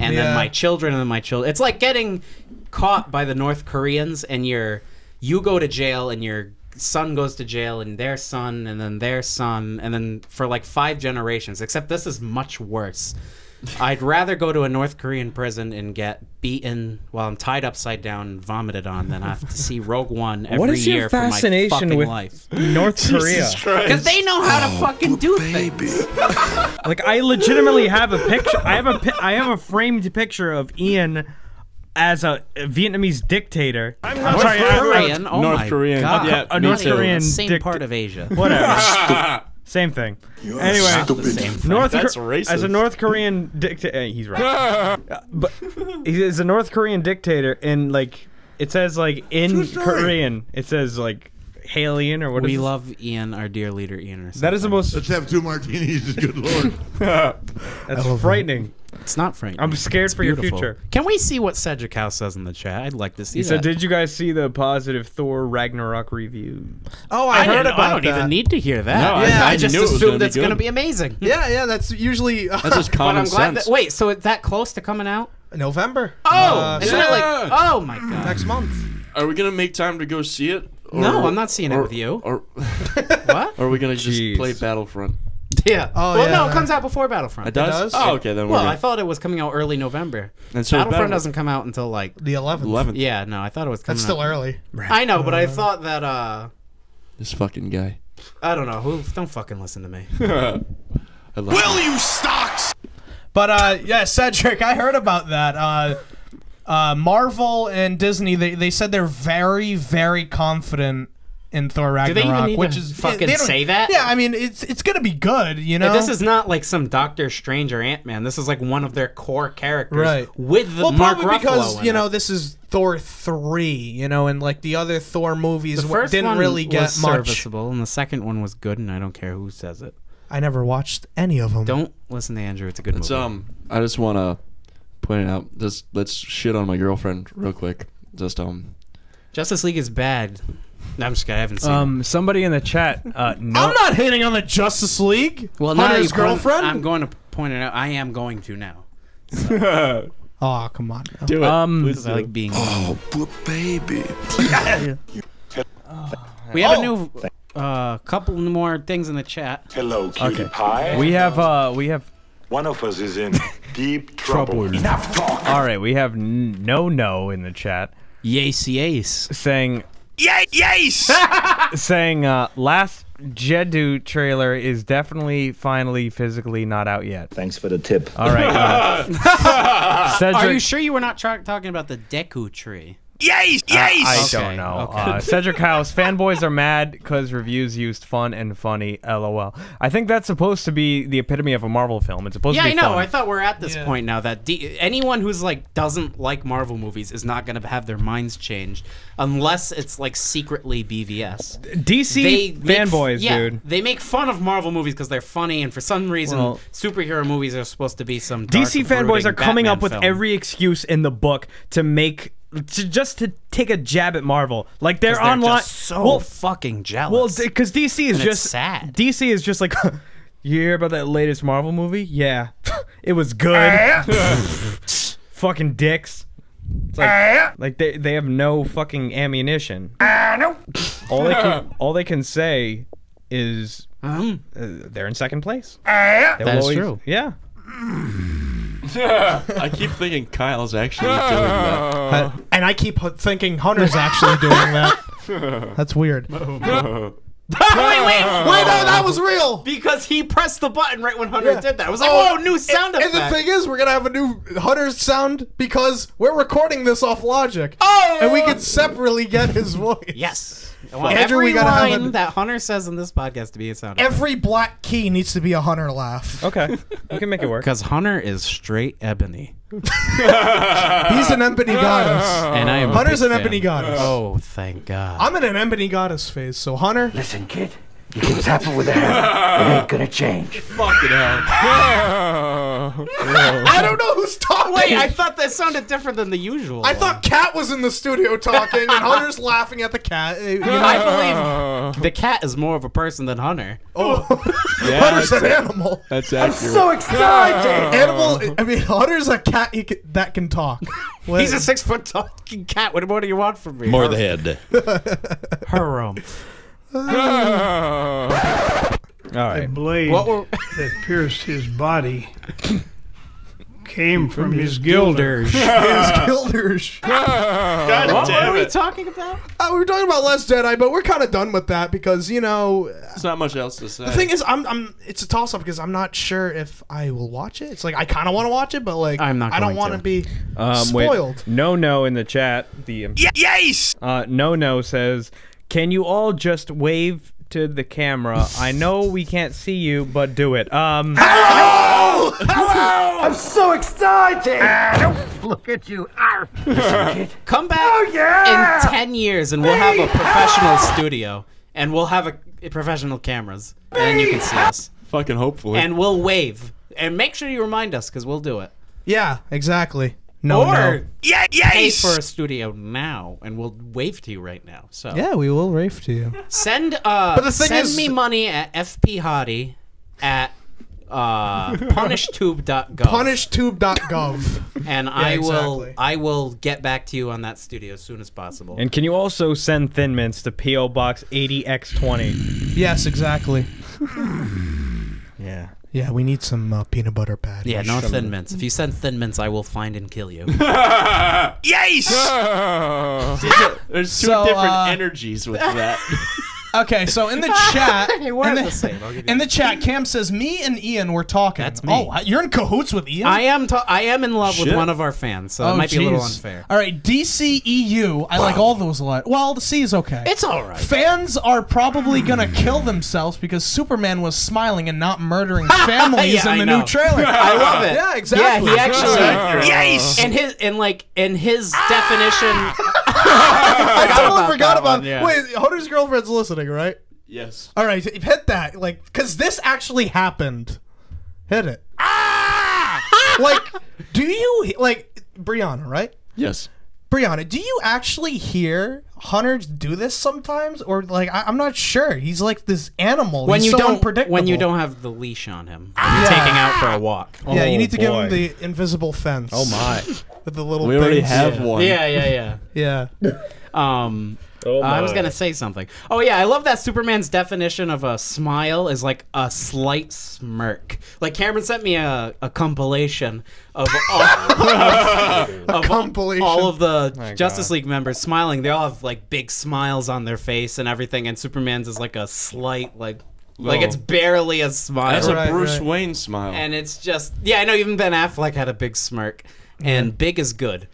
[SPEAKER 3] And
[SPEAKER 4] Yeah.
[SPEAKER 3] then my children and then my children. It's like getting caught by the North Koreans, and you go to jail, and your son goes to jail, and their son, and then their son, and then for like 5 generations, except this is much worse. I'd rather go to a North Korean prison and get beaten while I'm tied upside down and vomited on than I have to see Rogue One every
[SPEAKER 2] What is your
[SPEAKER 3] year for my
[SPEAKER 2] fascination
[SPEAKER 3] fucking
[SPEAKER 2] with
[SPEAKER 3] life.
[SPEAKER 2] North Korea?
[SPEAKER 3] Because they know how to fucking do things.
[SPEAKER 2] Like I legitimately have a picture. I have a framed picture of Ian as a Vietnamese dictator.
[SPEAKER 1] I'm
[SPEAKER 3] North Korean? Oh
[SPEAKER 1] North
[SPEAKER 3] my
[SPEAKER 1] Korean.
[SPEAKER 3] God.
[SPEAKER 1] Yeah,
[SPEAKER 2] a
[SPEAKER 1] me
[SPEAKER 2] North
[SPEAKER 1] too.
[SPEAKER 2] Korean
[SPEAKER 3] Same part of Asia.
[SPEAKER 2] Whatever. Same thing. Anyway,
[SPEAKER 3] The same thing.
[SPEAKER 1] That's racist.
[SPEAKER 2] as a North Korean dictator, he's right. But he's a North Korean dictator, and like it says like in Korean, it says like Halian or what is
[SPEAKER 3] We
[SPEAKER 2] it?
[SPEAKER 3] love Ian, our dear leader, Ian. Or
[SPEAKER 2] That is the most.
[SPEAKER 7] Let's have 2 martinis, good lord.
[SPEAKER 2] That's frightening.
[SPEAKER 3] It's not frightening.
[SPEAKER 2] I'm scared
[SPEAKER 3] It's
[SPEAKER 2] for your
[SPEAKER 3] beautiful.
[SPEAKER 2] future.
[SPEAKER 3] Can we see what Cedric House says in the chat? I'd like to see
[SPEAKER 2] He
[SPEAKER 3] that.
[SPEAKER 2] said, "Did you guys see the positive Thor Ragnarok review?"
[SPEAKER 4] Oh, I heard
[SPEAKER 3] didn't-
[SPEAKER 4] about
[SPEAKER 3] I don't
[SPEAKER 4] that.
[SPEAKER 3] even need to hear that.
[SPEAKER 1] No,
[SPEAKER 4] Yeah,
[SPEAKER 3] I just
[SPEAKER 1] knew it was
[SPEAKER 3] assumed
[SPEAKER 1] gonna be
[SPEAKER 3] it's going to
[SPEAKER 1] good.
[SPEAKER 3] be amazing.
[SPEAKER 4] Yeah, that's usually
[SPEAKER 1] That's just
[SPEAKER 3] But
[SPEAKER 1] common
[SPEAKER 3] I'm glad
[SPEAKER 1] sense.
[SPEAKER 3] that. Wait, so it's that close to coming out?
[SPEAKER 4] November.
[SPEAKER 3] Oh, isn't it like?
[SPEAKER 1] yeah.
[SPEAKER 3] Oh my god!
[SPEAKER 4] Next month.
[SPEAKER 1] Are we gonna make time to go see it? Or,
[SPEAKER 3] No, I'm not seeing it with you.
[SPEAKER 1] Or
[SPEAKER 3] What?
[SPEAKER 1] are we gonna just
[SPEAKER 2] Jeez.
[SPEAKER 1] play Battlefront?
[SPEAKER 3] Yeah.
[SPEAKER 4] Oh,
[SPEAKER 3] well,
[SPEAKER 4] yeah,
[SPEAKER 3] no, it
[SPEAKER 4] that-
[SPEAKER 3] comes out before Battlefront.
[SPEAKER 1] It does.
[SPEAKER 4] does?
[SPEAKER 1] Oh, okay, then we're
[SPEAKER 3] Well,
[SPEAKER 1] good.
[SPEAKER 3] I thought it was coming out early November.
[SPEAKER 1] And so
[SPEAKER 3] Battlefront doesn't come out until like.
[SPEAKER 4] The 11th.
[SPEAKER 1] 11th.
[SPEAKER 3] Yeah, no, I thought it was coming.
[SPEAKER 4] That's still
[SPEAKER 3] out.
[SPEAKER 4] early.
[SPEAKER 3] I know, but I thought that.
[SPEAKER 1] This fucking guy.
[SPEAKER 3] I don't know. Don't fucking listen to me.
[SPEAKER 1] I love
[SPEAKER 7] Will you stocks?
[SPEAKER 4] But yeah, Cedric, I heard about that. Marvel and Disney, they said they're very, very confident in Thor
[SPEAKER 3] Do they even
[SPEAKER 4] Ragnarok,
[SPEAKER 3] need
[SPEAKER 4] which
[SPEAKER 3] to
[SPEAKER 4] is
[SPEAKER 3] fucking
[SPEAKER 4] they don't-
[SPEAKER 3] say that?
[SPEAKER 4] Yeah, I mean it's gonna be good, you know.
[SPEAKER 3] This is not like some Doctor Strange or Ant-Man. This is like one of their core characters,
[SPEAKER 4] Right.
[SPEAKER 3] With the
[SPEAKER 4] well,
[SPEAKER 3] Mark
[SPEAKER 4] probably
[SPEAKER 3] Ruffalo
[SPEAKER 4] because
[SPEAKER 3] in
[SPEAKER 4] you know
[SPEAKER 3] it.
[SPEAKER 4] this is Thor 3, you know, and like the other Thor movies
[SPEAKER 3] The first
[SPEAKER 4] didn't
[SPEAKER 3] one
[SPEAKER 4] really get
[SPEAKER 3] was
[SPEAKER 4] much.
[SPEAKER 3] serviceable, and the second one was good, and I don't care who says it.
[SPEAKER 4] I never watched any of them.
[SPEAKER 3] Don't listen to Andrew. It's a good
[SPEAKER 1] It's
[SPEAKER 3] movie.
[SPEAKER 1] I just wanna point it out. Just let's shit on my girlfriend real quick. Just
[SPEAKER 3] Justice League is bad. No, I'm just kidding. I haven't seen it.
[SPEAKER 2] Somebody in the chat. No,
[SPEAKER 4] I'm not hating on the Justice League.
[SPEAKER 3] Well, now
[SPEAKER 4] Hunter's
[SPEAKER 3] you've gone-
[SPEAKER 4] girlfriend.
[SPEAKER 3] I'm going to point it out. I am going to now.
[SPEAKER 4] Oh, come on. Now.
[SPEAKER 1] do it. Please
[SPEAKER 3] Because I like being.
[SPEAKER 6] Oh, poor baby.
[SPEAKER 3] We have a new couple more things in the chat.
[SPEAKER 6] Hello, cutie pie.
[SPEAKER 2] we have.
[SPEAKER 6] One of us is in deep trouble.
[SPEAKER 7] Enough talk.
[SPEAKER 2] All right, we have no in the chat
[SPEAKER 3] Yes, yes.
[SPEAKER 2] saying
[SPEAKER 7] Yes.
[SPEAKER 2] saying last JEDI trailer is definitely finally physically not out yet.
[SPEAKER 8] Thanks for the tip.
[SPEAKER 2] All right. Cedric,
[SPEAKER 3] Are you sure you were not talking about the Deku tree?
[SPEAKER 7] Yes.
[SPEAKER 2] I
[SPEAKER 3] Okay,
[SPEAKER 2] don't know.
[SPEAKER 3] okay.
[SPEAKER 2] Cedric House, fanboys are mad because reviews used fun and funny. LOL. I think that's supposed to be the epitome of a Marvel film. It's supposed
[SPEAKER 3] Yeah,
[SPEAKER 2] to
[SPEAKER 3] I
[SPEAKER 2] be
[SPEAKER 3] know.
[SPEAKER 2] fun.
[SPEAKER 3] I thought we're at this point now that anyone who's like doesn't like Marvel movies is not going to have their minds changed unless it's like secretly BVS.
[SPEAKER 2] DC fanboys, dude.
[SPEAKER 3] They make fun of Marvel movies because they're funny, and for some reason,
[SPEAKER 2] Well,
[SPEAKER 3] superhero movies are supposed to be some dark,
[SPEAKER 2] DC fanboys are
[SPEAKER 3] brooding
[SPEAKER 2] coming up
[SPEAKER 3] Batman
[SPEAKER 2] with
[SPEAKER 3] film.
[SPEAKER 2] every excuse in the book to make just to take a jab at Marvel. Like they're
[SPEAKER 3] 'Cause they're
[SPEAKER 2] online.
[SPEAKER 3] just so fucking jealous.
[SPEAKER 2] Well, because DC is
[SPEAKER 3] And it's
[SPEAKER 2] just
[SPEAKER 3] sad.
[SPEAKER 2] DC is just like, you hear about that latest Marvel movie? Yeah, it was good. Fucking dicks. It's like they have no fucking ammunition. All they can say is they're in second place.
[SPEAKER 3] That's true.
[SPEAKER 2] Yeah.
[SPEAKER 1] I keep thinking Kyle's actually doing that.
[SPEAKER 4] And I keep thinking Hunter's actually doing that. That's weird. Wait, no, that was real.
[SPEAKER 3] Because he pressed the button right when Hunter did that. I was like, whoa, new sound effect.
[SPEAKER 4] And the thing is, we're gonna have a new Hunter's sound because we're recording this off Logic. Oh! And we can separately get his voice.
[SPEAKER 3] Yes. I want
[SPEAKER 4] Andrew,
[SPEAKER 3] every
[SPEAKER 4] we gotta have
[SPEAKER 3] line
[SPEAKER 4] a-
[SPEAKER 3] that Hunter says in this podcast to be a sound effect.
[SPEAKER 4] Every black key needs to be a Hunter laugh.
[SPEAKER 2] Okay, we can make it work.
[SPEAKER 3] Because Hunter is straight ebony.
[SPEAKER 4] He's an ebony goddess.
[SPEAKER 3] And I am a
[SPEAKER 4] Hunter's
[SPEAKER 3] big
[SPEAKER 4] an
[SPEAKER 3] fan.
[SPEAKER 4] ebony goddess.
[SPEAKER 3] Oh, thank God.
[SPEAKER 4] I'm in an ebony goddess phase, so Hunter.
[SPEAKER 5] Listen, kid. You can tap it with a hammer. It ain't gonna change.
[SPEAKER 1] Fucking hell.
[SPEAKER 4] I don't know who's talking.
[SPEAKER 3] Wait, I thought that sounded different than the usual.
[SPEAKER 4] I thought Cat was in the studio talking, and Hunter's laughing at the cat. You know?
[SPEAKER 3] I believe the cat is more of a person than Hunter.
[SPEAKER 4] Oh,
[SPEAKER 1] Yeah,
[SPEAKER 4] Hunter's
[SPEAKER 1] that's
[SPEAKER 4] an animal.
[SPEAKER 1] That's accurate.
[SPEAKER 5] So excited!
[SPEAKER 4] Animal. I mean, Hunter's a cat that can talk.
[SPEAKER 3] He's a 6 foot talking cat. What more do you want from me?
[SPEAKER 1] More the head.
[SPEAKER 3] Her
[SPEAKER 2] All right.
[SPEAKER 9] blade
[SPEAKER 3] What were
[SPEAKER 9] that pierced his body came from his gilder.
[SPEAKER 4] His Gilders.
[SPEAKER 1] God
[SPEAKER 3] What
[SPEAKER 1] damn
[SPEAKER 3] were we
[SPEAKER 1] it.
[SPEAKER 3] talking about?
[SPEAKER 4] We were talking about Last Jedi, but we're kind of done with that because you know
[SPEAKER 1] There's not much else to say.
[SPEAKER 4] the thing is, it's a toss up because I'm not sure if I will watch it. It's like I kind of want to watch it, but like
[SPEAKER 3] I'm not
[SPEAKER 4] I don't
[SPEAKER 3] going
[SPEAKER 4] want
[SPEAKER 3] to.
[SPEAKER 4] to be
[SPEAKER 2] Wait.
[SPEAKER 4] spoiled.
[SPEAKER 2] No in the chat. The
[SPEAKER 7] Yes.
[SPEAKER 2] No says, can you all just wave to the camera? I know we can't see you, but do it.
[SPEAKER 5] Hello! I'm so excited! Look at you. Listen, kid.
[SPEAKER 3] Come back in 10 years and we'll have a professional studio and we'll have professional cameras. And then you can see us.
[SPEAKER 1] Fucking hopefully.
[SPEAKER 3] And we'll wave. And make sure you remind us because we'll do it.
[SPEAKER 4] Yeah, exactly. No,
[SPEAKER 3] Or
[SPEAKER 4] no.
[SPEAKER 3] pay for a studio now and we'll wave to you right now. So
[SPEAKER 4] Yeah, we will rave to you.
[SPEAKER 3] send
[SPEAKER 4] the thing
[SPEAKER 3] send
[SPEAKER 4] is-
[SPEAKER 3] me money at fphottie at punishtube.gov.
[SPEAKER 4] Punishtube.gov.
[SPEAKER 3] And
[SPEAKER 4] exactly.
[SPEAKER 3] I will get back to you on that studio as soon as possible.
[SPEAKER 2] And can you also send Thin Mints to P.O. Box 80X20?
[SPEAKER 4] Yes, exactly.
[SPEAKER 2] Yeah.
[SPEAKER 4] Yeah, we need some peanut butter patties.
[SPEAKER 3] Yeah, no Thin Mints. If you send Thin Mints, I will find and kill you.
[SPEAKER 7] Yes.
[SPEAKER 1] There's two
[SPEAKER 4] So,
[SPEAKER 1] different energies with that.
[SPEAKER 4] Okay, so in the chat,
[SPEAKER 3] We're the same. I'll give you
[SPEAKER 4] in the chat, Cam says me and Ian were talking.
[SPEAKER 3] That's me.
[SPEAKER 4] Oh, you're in cahoots with Ian?
[SPEAKER 3] I am in love with
[SPEAKER 1] Shit.
[SPEAKER 3] one of our fans, so it might be a little unfair.
[SPEAKER 4] All right, DCEU. I like all those a lot. Well, the C is okay.
[SPEAKER 3] It's all right.
[SPEAKER 4] Fans are probably gonna kill themselves because Superman was smiling and not murdering families
[SPEAKER 3] Yeah,
[SPEAKER 4] in
[SPEAKER 3] I
[SPEAKER 4] the
[SPEAKER 3] know.
[SPEAKER 4] new trailer.
[SPEAKER 3] I love it.
[SPEAKER 4] Yeah, exactly.
[SPEAKER 3] Yeah, he actually.
[SPEAKER 7] Yes.
[SPEAKER 3] In his definition.
[SPEAKER 4] I totally forgot about.
[SPEAKER 3] Yeah.
[SPEAKER 4] Wait, Hunter's girlfriend's listening, right?
[SPEAKER 1] Yes.
[SPEAKER 4] All right, hit that, like, because this actually happened. Hit it. Like, do you like Brianna, right?
[SPEAKER 1] Yes.
[SPEAKER 4] Brianna, do you actually hear Hunter do this sometimes, or like I'm not sure. He's like this animal.
[SPEAKER 3] When
[SPEAKER 4] He's
[SPEAKER 3] you
[SPEAKER 4] so
[SPEAKER 3] don't,
[SPEAKER 4] unpredictable.
[SPEAKER 3] when you don't have the leash on him, when you're taking out for a walk.
[SPEAKER 4] Yeah, you need to give
[SPEAKER 2] boy.
[SPEAKER 4] him the invisible fence.
[SPEAKER 2] Oh my.
[SPEAKER 4] With the little.
[SPEAKER 1] We already
[SPEAKER 4] things.
[SPEAKER 1] have one.
[SPEAKER 3] Yeah.
[SPEAKER 4] Yeah.
[SPEAKER 3] I was gonna say something. Oh yeah, I love that Superman's definition of a smile is like a slight smirk. Like Cameron sent me a compilation of all of the Justice League members smiling. They all have like big smiles on their face and everything, and Superman's is like a slight like it's barely a smile.
[SPEAKER 1] That's a
[SPEAKER 4] Right,
[SPEAKER 1] Bruce
[SPEAKER 4] right.
[SPEAKER 1] Wayne smile.
[SPEAKER 3] And it's just I know even Ben Affleck had a big smirk, and big is good.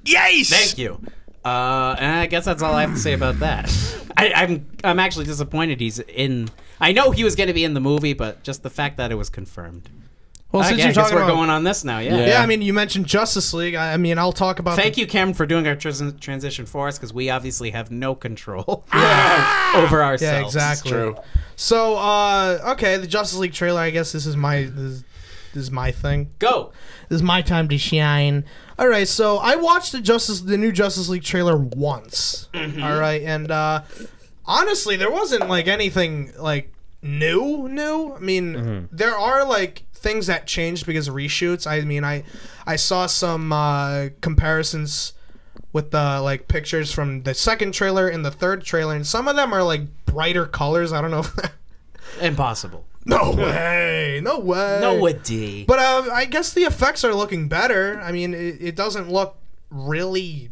[SPEAKER 7] Yes.
[SPEAKER 3] Thank you. And I guess that's all I have to say about that. I'm actually disappointed he's in. I know he was going to be in the movie, but just the fact that it was confirmed.
[SPEAKER 4] Well, since
[SPEAKER 3] I
[SPEAKER 4] you're
[SPEAKER 3] guess
[SPEAKER 4] talking
[SPEAKER 3] we're
[SPEAKER 4] about,
[SPEAKER 3] going on this now, yeah.
[SPEAKER 4] yeah, I mean, you mentioned Justice League. I mean, I'll talk about.
[SPEAKER 3] Thank you, Cameron, for doing our transition for us because we obviously have no control over ourselves.
[SPEAKER 4] Yeah, exactly.
[SPEAKER 1] True.
[SPEAKER 4] So, okay, the Justice League trailer. I guess this is my thing.
[SPEAKER 3] Go.
[SPEAKER 4] This is my time to shine. All right, so I watched the new Justice League trailer once. All right, and honestly, there wasn't like anything like new. I mean, there are like things that changed because of reshoots. I mean, I saw some comparisons with the like pictures from the second trailer and the third trailer, and some of them are like brighter colors. I don't know.
[SPEAKER 3] Impossible.
[SPEAKER 4] No way. No way.
[SPEAKER 3] No way.
[SPEAKER 4] But I guess the effects are looking better. I mean, it doesn't look really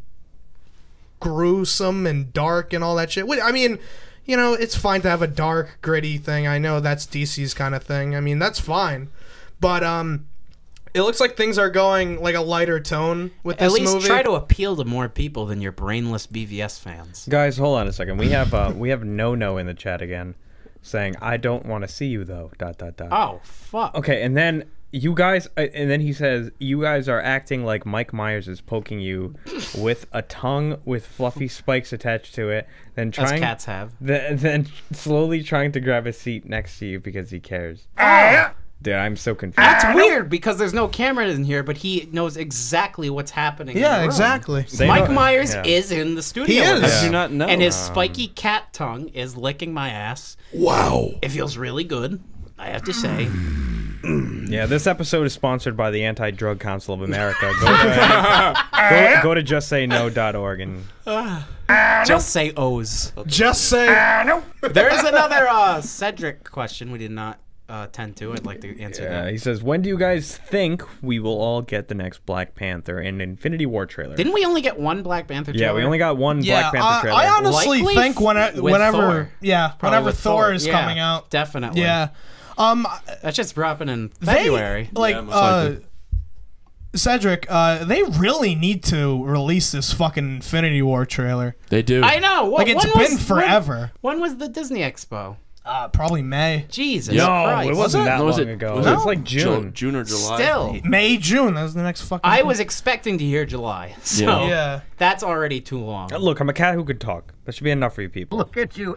[SPEAKER 4] gruesome and dark and all that shit. I mean, you know, it's fine to have a dark, gritty thing. I know that's DC's kind of thing. I mean, that's fine. But it looks like things are going like a lighter tone with this movie.
[SPEAKER 3] At least try to appeal to more people than your brainless BVS fans.
[SPEAKER 2] Guys, hold on a second. We have no in the chat again, saying I don't want to see you though. ...
[SPEAKER 3] Oh fuck.
[SPEAKER 2] Okay, and then you guys, and then he says you guys are acting like Mike Myers is poking you with a tongue with fluffy spikes attached to it, then
[SPEAKER 3] As
[SPEAKER 2] trying
[SPEAKER 3] cats have.
[SPEAKER 2] then slowly trying to grab a seat next to you because he cares. Dude, I'm so confused.
[SPEAKER 3] That's weird because there's no camera in here, but he knows exactly what's happening. in the
[SPEAKER 4] Yeah,
[SPEAKER 3] room.
[SPEAKER 4] exactly.
[SPEAKER 3] Mike Myers is in the studio.
[SPEAKER 4] He is.
[SPEAKER 3] with us.
[SPEAKER 1] I do not know.
[SPEAKER 3] And his spiky cat tongue is licking my ass.
[SPEAKER 1] Wow.
[SPEAKER 3] It feels really good, I have to say.
[SPEAKER 2] Yeah, this episode is sponsored by the Anti-Drug Council of America. Go to justsayno.org and
[SPEAKER 3] Just say O's.
[SPEAKER 4] Just say.
[SPEAKER 3] There is another Cedric question we did not tend to. I'd like to answer that.
[SPEAKER 2] he says, when do you guys think we will all get the next Black Panther and Infinity War trailer?
[SPEAKER 3] Didn't we only get one Black Panther trailer?
[SPEAKER 2] Yeah, we only got one
[SPEAKER 4] Yeah,
[SPEAKER 2] Black Panther trailer.
[SPEAKER 4] I honestly
[SPEAKER 3] Likely
[SPEAKER 4] think
[SPEAKER 3] with
[SPEAKER 4] whenever,
[SPEAKER 3] Thor.
[SPEAKER 4] yeah,
[SPEAKER 3] Probably
[SPEAKER 4] whenever
[SPEAKER 3] with
[SPEAKER 4] Thor is
[SPEAKER 3] Yeah,
[SPEAKER 4] coming out,
[SPEAKER 3] Definitely.
[SPEAKER 4] yeah.
[SPEAKER 3] That shit's dropping in February.
[SPEAKER 4] Like,
[SPEAKER 1] Yeah, most likely.
[SPEAKER 4] Cedric, they really need to release this fucking Infinity War trailer.
[SPEAKER 1] They do.
[SPEAKER 3] I know.
[SPEAKER 4] Like, it's been forever.
[SPEAKER 3] When was the Disney Expo?
[SPEAKER 4] Probably May.
[SPEAKER 3] Jesus
[SPEAKER 2] No,
[SPEAKER 3] Christ.
[SPEAKER 2] it wasn't that
[SPEAKER 1] No, was
[SPEAKER 2] long
[SPEAKER 1] it-
[SPEAKER 2] ago.
[SPEAKER 1] was
[SPEAKER 2] It's
[SPEAKER 1] it
[SPEAKER 2] like June.
[SPEAKER 1] June or July.
[SPEAKER 3] Still.
[SPEAKER 4] May, June. That was the next fucking.
[SPEAKER 3] I
[SPEAKER 4] thing.
[SPEAKER 3] was expecting to hear July. So
[SPEAKER 4] Yeah.
[SPEAKER 3] that's already too long.
[SPEAKER 2] Look, I'm a cat who could talk. That should be enough for you people.
[SPEAKER 5] Look at you.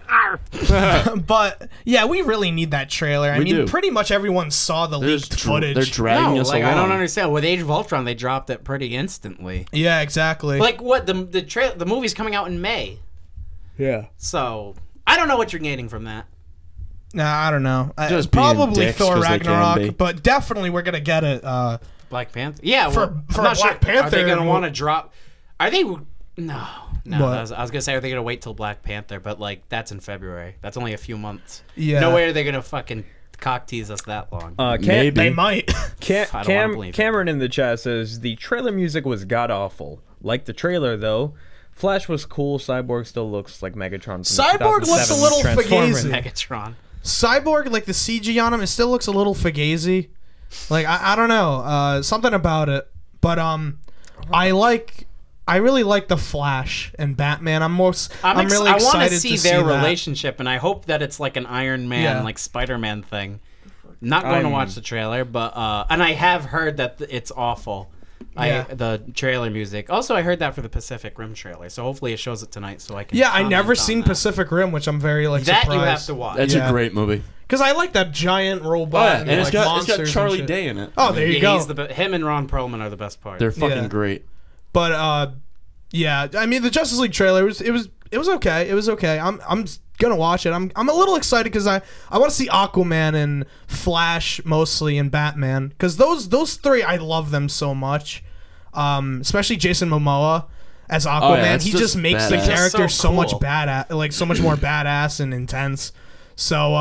[SPEAKER 4] But yeah, we really need that trailer. I
[SPEAKER 1] We
[SPEAKER 4] mean,
[SPEAKER 1] do.
[SPEAKER 4] pretty much everyone saw the
[SPEAKER 1] They're
[SPEAKER 4] leaked
[SPEAKER 1] just
[SPEAKER 4] footage.
[SPEAKER 1] They're dragging
[SPEAKER 3] No,
[SPEAKER 1] us
[SPEAKER 3] like
[SPEAKER 1] along.
[SPEAKER 3] I don't understand. With Age of Ultron, they dropped it pretty instantly.
[SPEAKER 4] Yeah, exactly.
[SPEAKER 3] Like what the movie's coming out in May.
[SPEAKER 2] Yeah.
[SPEAKER 3] So I don't know what you're gaining from that.
[SPEAKER 4] Nah, I don't know.
[SPEAKER 1] Just being
[SPEAKER 4] Probably
[SPEAKER 1] dicks
[SPEAKER 4] Thor
[SPEAKER 1] 'cause they can be.
[SPEAKER 4] Ragnarok, but definitely we're gonna get it.
[SPEAKER 3] Black Panther. Yeah,
[SPEAKER 4] For-
[SPEAKER 3] well,
[SPEAKER 4] for
[SPEAKER 3] I'm not
[SPEAKER 4] Black
[SPEAKER 3] sure. Are they
[SPEAKER 4] Panther,
[SPEAKER 3] gonna want to drop? Are they? No.
[SPEAKER 4] What?
[SPEAKER 3] I was gonna say, are they gonna wait till Black Panther? But like, that's in February. That's only a few months.
[SPEAKER 4] Yeah.
[SPEAKER 3] No way are they gonna fucking cock tease us that long.
[SPEAKER 1] Maybe.
[SPEAKER 4] They might.
[SPEAKER 3] I don't wanna believe it.
[SPEAKER 2] Cameron in the chat says the trailer music was god awful. Like the trailer though, Flash was cool. Cyborg still looks like Megatron. From
[SPEAKER 4] Cyborg
[SPEAKER 2] the
[SPEAKER 4] looks a little
[SPEAKER 2] 2007 Transformers.
[SPEAKER 4] fugazi.
[SPEAKER 3] Megatron.
[SPEAKER 4] Cyborg, like the CG on him, it still looks a little fugazi. Like I don't know, something about it. But I really like the Flash and Batman. I'm really
[SPEAKER 3] I
[SPEAKER 4] excited
[SPEAKER 3] want to see their
[SPEAKER 4] that.
[SPEAKER 3] relationship, and I hope that it's like an Iron Man, like Spider-Man thing. Not going to watch the trailer, but and I have heard that it's awful. The trailer music. Also, I heard that for the Pacific Rim trailer, so hopefully it shows it tonight, so I can.
[SPEAKER 4] Yeah, I never
[SPEAKER 3] comment on
[SPEAKER 4] seen
[SPEAKER 3] that.
[SPEAKER 4] Pacific Rim, which I'm very like
[SPEAKER 3] That
[SPEAKER 4] surprised.
[SPEAKER 3] you have to watch.
[SPEAKER 1] That's a great movie.
[SPEAKER 4] Because I like that giant robot.
[SPEAKER 1] And it's got
[SPEAKER 4] monsters
[SPEAKER 1] Charlie
[SPEAKER 4] and shit.
[SPEAKER 1] Day in it.
[SPEAKER 4] Oh, there you go.
[SPEAKER 3] He's him and Ron Perlman are the best part.
[SPEAKER 1] They're fucking great.
[SPEAKER 4] But yeah, I mean the Justice League trailer it was okay. It was okay. I'm gonna watch it. I'm a little excited because I want to see Aquaman and Flash mostly and Batman because those three I love them so much. Especially Jason Momoa as Aquaman. He just makes
[SPEAKER 1] badass.
[SPEAKER 4] the character
[SPEAKER 3] so
[SPEAKER 4] so much
[SPEAKER 3] cool.
[SPEAKER 4] badass, like so much more badass and intense. So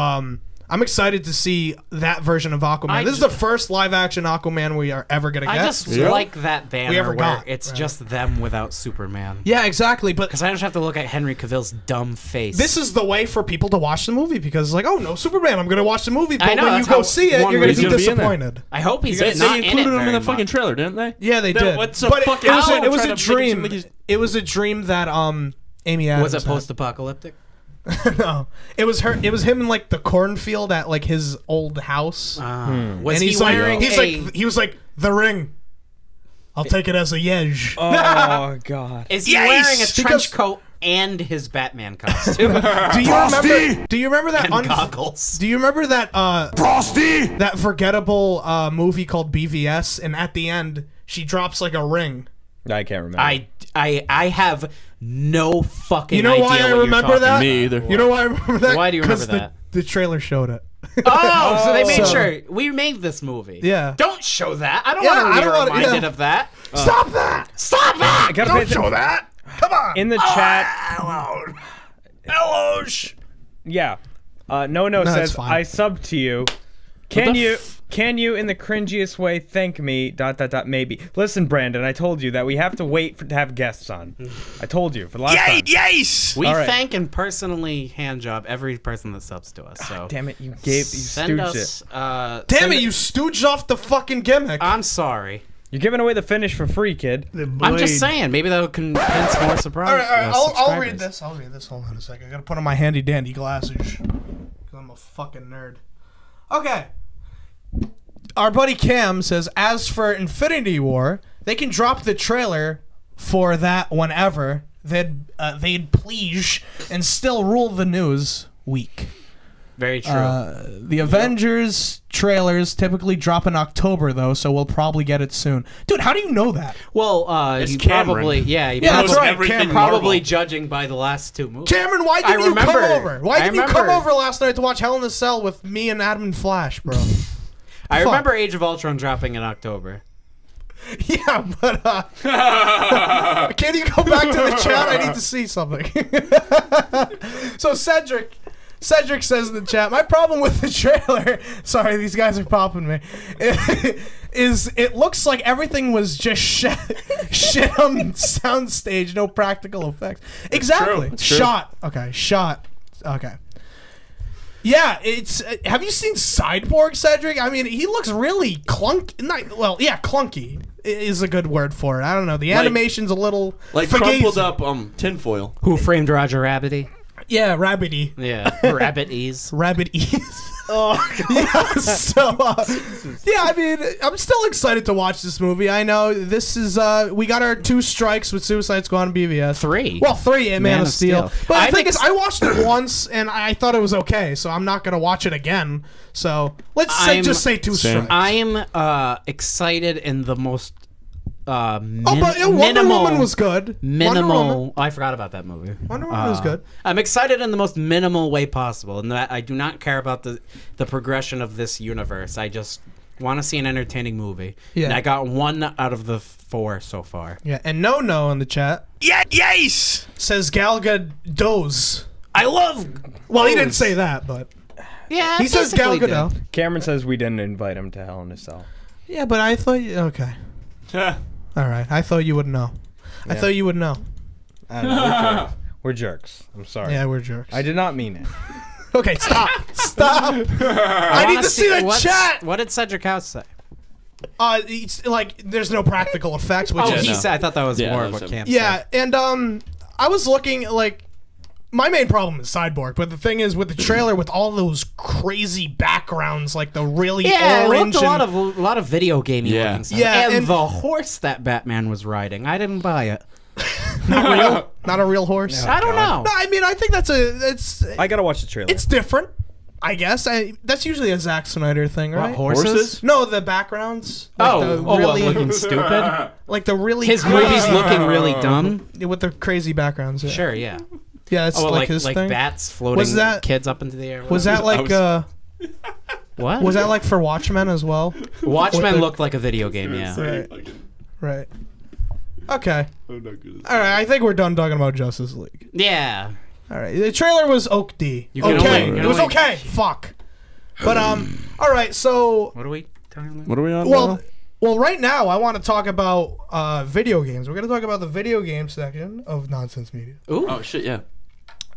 [SPEAKER 4] I'm excited to see that version of Aquaman. This is the first live action Aquaman we are ever gonna get.
[SPEAKER 3] I just like that banner
[SPEAKER 4] ever
[SPEAKER 3] where
[SPEAKER 4] got,
[SPEAKER 3] it's
[SPEAKER 4] right.
[SPEAKER 3] just them without Superman.
[SPEAKER 4] Yeah, exactly. But
[SPEAKER 3] Because I just have to look at Henry Cavill's dumb face.
[SPEAKER 4] this is the way for people to watch the movie because it's like, oh no, Superman, I'm gonna watch the movie, but
[SPEAKER 3] I know,
[SPEAKER 4] when you
[SPEAKER 3] that's
[SPEAKER 4] go
[SPEAKER 3] how
[SPEAKER 4] see it,
[SPEAKER 3] one
[SPEAKER 4] you're gonna
[SPEAKER 1] reason
[SPEAKER 4] be
[SPEAKER 1] to be in there.
[SPEAKER 4] disappointed.
[SPEAKER 3] I hope he's
[SPEAKER 1] They
[SPEAKER 3] not in it
[SPEAKER 1] included him in
[SPEAKER 3] very
[SPEAKER 1] the fucking
[SPEAKER 3] much.
[SPEAKER 1] trailer, didn't they?
[SPEAKER 4] Yeah, they did.
[SPEAKER 1] What's a
[SPEAKER 4] but
[SPEAKER 1] fucking
[SPEAKER 4] it was
[SPEAKER 1] owl
[SPEAKER 4] it was
[SPEAKER 1] trying
[SPEAKER 4] a
[SPEAKER 1] to make it seem
[SPEAKER 4] dream.
[SPEAKER 1] like he's-
[SPEAKER 4] It was a dream that Amy Adams
[SPEAKER 3] Was it
[SPEAKER 4] had.
[SPEAKER 3] post-apocalyptic?
[SPEAKER 4] No, it was her. It was him in like the cornfield at like his old house.
[SPEAKER 3] Was
[SPEAKER 4] and
[SPEAKER 3] he
[SPEAKER 4] he's
[SPEAKER 3] wearing
[SPEAKER 4] like, he was like the ring. I'll take it as a yej.
[SPEAKER 2] Oh god.
[SPEAKER 3] Is he
[SPEAKER 7] Yes!
[SPEAKER 3] wearing a
[SPEAKER 4] Because-
[SPEAKER 3] trench coat and his Batman costume?
[SPEAKER 4] Do you remember that?
[SPEAKER 3] and goggles.
[SPEAKER 4] Do you remember that?
[SPEAKER 7] Frosty!
[SPEAKER 4] That forgettable movie called BVS, and at the end she drops like a ring.
[SPEAKER 2] I can't remember.
[SPEAKER 3] I have no fucking
[SPEAKER 4] You know
[SPEAKER 3] idea
[SPEAKER 4] why I
[SPEAKER 3] what you're
[SPEAKER 4] remember
[SPEAKER 3] talking
[SPEAKER 4] that?
[SPEAKER 1] Me either.
[SPEAKER 4] You know why I remember that?
[SPEAKER 3] Why do you remember
[SPEAKER 4] 'Cause
[SPEAKER 3] that?
[SPEAKER 4] The trailer showed it.
[SPEAKER 3] Oh, so they made
[SPEAKER 4] So-
[SPEAKER 3] sure we made this movie.
[SPEAKER 4] Yeah.
[SPEAKER 3] Don't show that. I don't
[SPEAKER 4] Yeah,
[SPEAKER 3] want
[SPEAKER 4] I
[SPEAKER 3] to be
[SPEAKER 4] don't wanna-
[SPEAKER 3] reminded
[SPEAKER 4] yeah.
[SPEAKER 3] of that.
[SPEAKER 4] Stop that!
[SPEAKER 3] Stop that!
[SPEAKER 2] I gotta
[SPEAKER 7] Don't show that! Come on!
[SPEAKER 2] in the chat.
[SPEAKER 7] Hello! Hello!
[SPEAKER 2] Yeah. No
[SPEAKER 4] that's
[SPEAKER 2] says
[SPEAKER 4] fine.
[SPEAKER 2] I sub to you. Can you in the cringiest way thank me? ... Maybe. Listen, Brandon, I told you that we have to wait to have guests on. I told you for the last time.
[SPEAKER 7] Yes!
[SPEAKER 3] We
[SPEAKER 2] All right.
[SPEAKER 3] thank and personally hand job every person that subs to us. So
[SPEAKER 2] Damn it, you
[SPEAKER 3] send
[SPEAKER 2] stooged
[SPEAKER 3] us.
[SPEAKER 2] it.
[SPEAKER 4] Damn it! You stooged off the fucking gimmick.
[SPEAKER 3] I'm sorry.
[SPEAKER 2] You're giving away the finish for free, kid.
[SPEAKER 9] The
[SPEAKER 3] I'm
[SPEAKER 9] blade.
[SPEAKER 3] just saying. Maybe that'll convince more surprise.
[SPEAKER 4] all right. I'll
[SPEAKER 3] subscribers.
[SPEAKER 4] read this. I'll read this. Hold on a second. I gotta put on my handy dandy glasses. 'Cause I'm a fucking nerd. Okay. Our buddy Cam says, as for Infinity War, they can drop the trailer for that whenever they'd please and still rule the news week.
[SPEAKER 3] Very true.
[SPEAKER 4] The Avengers trailers typically drop in October though, so we'll probably get it soon. Dude, how do you know that?
[SPEAKER 3] well,
[SPEAKER 1] It's
[SPEAKER 3] you
[SPEAKER 1] Cameron.
[SPEAKER 3] probably
[SPEAKER 4] Yeah,
[SPEAKER 3] you
[SPEAKER 4] that's
[SPEAKER 3] probably,
[SPEAKER 4] right,
[SPEAKER 1] everything
[SPEAKER 4] Cameron.
[SPEAKER 3] probably
[SPEAKER 1] Marvel.
[SPEAKER 3] judging by the last two movies.
[SPEAKER 4] Cameron, why
[SPEAKER 3] I
[SPEAKER 4] didn't you come
[SPEAKER 3] remember-
[SPEAKER 4] over? Why
[SPEAKER 3] I
[SPEAKER 4] didn't you come
[SPEAKER 3] remember-
[SPEAKER 4] over last night to watch Hell in a Cell with me and Adam and Flash, bro?
[SPEAKER 3] I
[SPEAKER 4] Fuck.
[SPEAKER 3] remember Age of Ultron dropping in October.
[SPEAKER 4] Yeah, but can you go back to the chat? I need to see something. So Cedric says in the chat, my problem with the trailer, sorry, these guys are popping me, is it looks like everything was just shit on soundstage, no practical effects. Exactly.
[SPEAKER 1] It's true.
[SPEAKER 4] Shot. Okay. Yeah, it's. Have you seen Cyborg, Cedric? I mean, he looks really clunky. Clunky is a good word for it. I don't know. The animation's a little
[SPEAKER 1] Like
[SPEAKER 4] fugazi.
[SPEAKER 1] crumpled up tinfoil.
[SPEAKER 3] Who framed Roger Rabbity?
[SPEAKER 4] Yeah, rabbity.
[SPEAKER 3] Yeah, Rabbit Ease.
[SPEAKER 4] Rabbit ease. Oh, yeah. So, yeah. I mean, I'm still excited to watch this movie. I know this is. We got our 2 strikes with Suicide Squad and BVS.
[SPEAKER 3] 3.
[SPEAKER 4] Well, 3 and Man of Steel. But
[SPEAKER 3] I'm
[SPEAKER 4] the thing is, I watched it once and I thought it was okay. So I'm not gonna watch it again. So let's just say 2
[SPEAKER 1] Same.
[SPEAKER 4] strikes.
[SPEAKER 3] I am excited in the most
[SPEAKER 4] But Wonder Woman was good. Wonder Woman,
[SPEAKER 3] I forgot about that movie.
[SPEAKER 4] Wonder Woman was good.
[SPEAKER 3] I'm excited in the most minimal way possible, and that I do not care about the progression of this universe. I just want to see an entertaining movie.
[SPEAKER 4] Yeah.
[SPEAKER 3] And I got 1 out of the 4 so far.
[SPEAKER 4] Yeah, and No in the chat
[SPEAKER 7] Yes!
[SPEAKER 4] says Gal Gadot's.
[SPEAKER 3] I love.
[SPEAKER 4] Well, he didn't say that, but
[SPEAKER 3] Yeah,
[SPEAKER 4] he says Gal
[SPEAKER 3] basically
[SPEAKER 4] Gadot.
[SPEAKER 3] did.
[SPEAKER 2] Cameron says we didn't invite him to Hell in a Cell.
[SPEAKER 4] Yeah, but I thought okay. All right, I thought you would know. I thought you would know.
[SPEAKER 2] I don't know. We're jerks. I'm sorry.
[SPEAKER 4] Yeah, we're jerks.
[SPEAKER 2] I did not mean it.
[SPEAKER 4] Okay, stop. Stop. I need to see the chat.
[SPEAKER 3] What did Cedric House say?
[SPEAKER 4] It's like there's no practical effects, which
[SPEAKER 3] Oh,
[SPEAKER 4] is
[SPEAKER 3] he said. I thought that was more of what Cam said.
[SPEAKER 4] yeah. And I was looking like my main problem is Cyborg, but the thing is with the trailer with all those crazy backgrounds, like the really
[SPEAKER 3] Yeah, it
[SPEAKER 4] orange
[SPEAKER 3] looked
[SPEAKER 4] and,
[SPEAKER 3] a lot of video gamey
[SPEAKER 1] Yeah.
[SPEAKER 3] looking stuff.
[SPEAKER 4] Yeah,
[SPEAKER 3] and
[SPEAKER 4] and-
[SPEAKER 3] the horse that Batman was riding, I didn't buy it.
[SPEAKER 4] not real, not a real horse.
[SPEAKER 3] I don't know.
[SPEAKER 4] No, I mean I think it's
[SPEAKER 2] I gotta watch the trailer.
[SPEAKER 4] it's different. I guess that's usually a Zack Snyder thing, right?
[SPEAKER 3] Horses?
[SPEAKER 4] No, the backgrounds. Like the
[SPEAKER 3] what,
[SPEAKER 4] really,
[SPEAKER 3] looking stupid?
[SPEAKER 4] like the really
[SPEAKER 3] His
[SPEAKER 4] crazy-
[SPEAKER 3] movie's looking really dumb.
[SPEAKER 4] with the crazy backgrounds. Yeah.
[SPEAKER 3] Sure, yeah.
[SPEAKER 4] Yeah, it's
[SPEAKER 3] Oh,
[SPEAKER 4] like his
[SPEAKER 3] like
[SPEAKER 4] thing.
[SPEAKER 3] bats floating
[SPEAKER 4] Was that-
[SPEAKER 3] kids up into the air.
[SPEAKER 4] Was that like
[SPEAKER 3] what?
[SPEAKER 4] was that like for Watchmen as well?
[SPEAKER 3] Watchmen
[SPEAKER 4] the-
[SPEAKER 3] looked like a video game, yeah.
[SPEAKER 4] Right. Right. Okay. All right. I think we're done talking about Justice League.
[SPEAKER 3] Yeah.
[SPEAKER 4] All right. The trailer was okay.
[SPEAKER 3] You can
[SPEAKER 4] Okay.
[SPEAKER 3] only- you
[SPEAKER 4] It
[SPEAKER 3] can
[SPEAKER 4] was
[SPEAKER 3] only-
[SPEAKER 4] okay. Fuck. But all right. So
[SPEAKER 3] What are we talking about?
[SPEAKER 1] What are we on
[SPEAKER 4] well.
[SPEAKER 1] now?
[SPEAKER 4] Well, right now I want to talk about video games. We're gonna talk about the video game section of Nonsense Media.
[SPEAKER 3] Ooh.
[SPEAKER 1] Oh shit, yeah.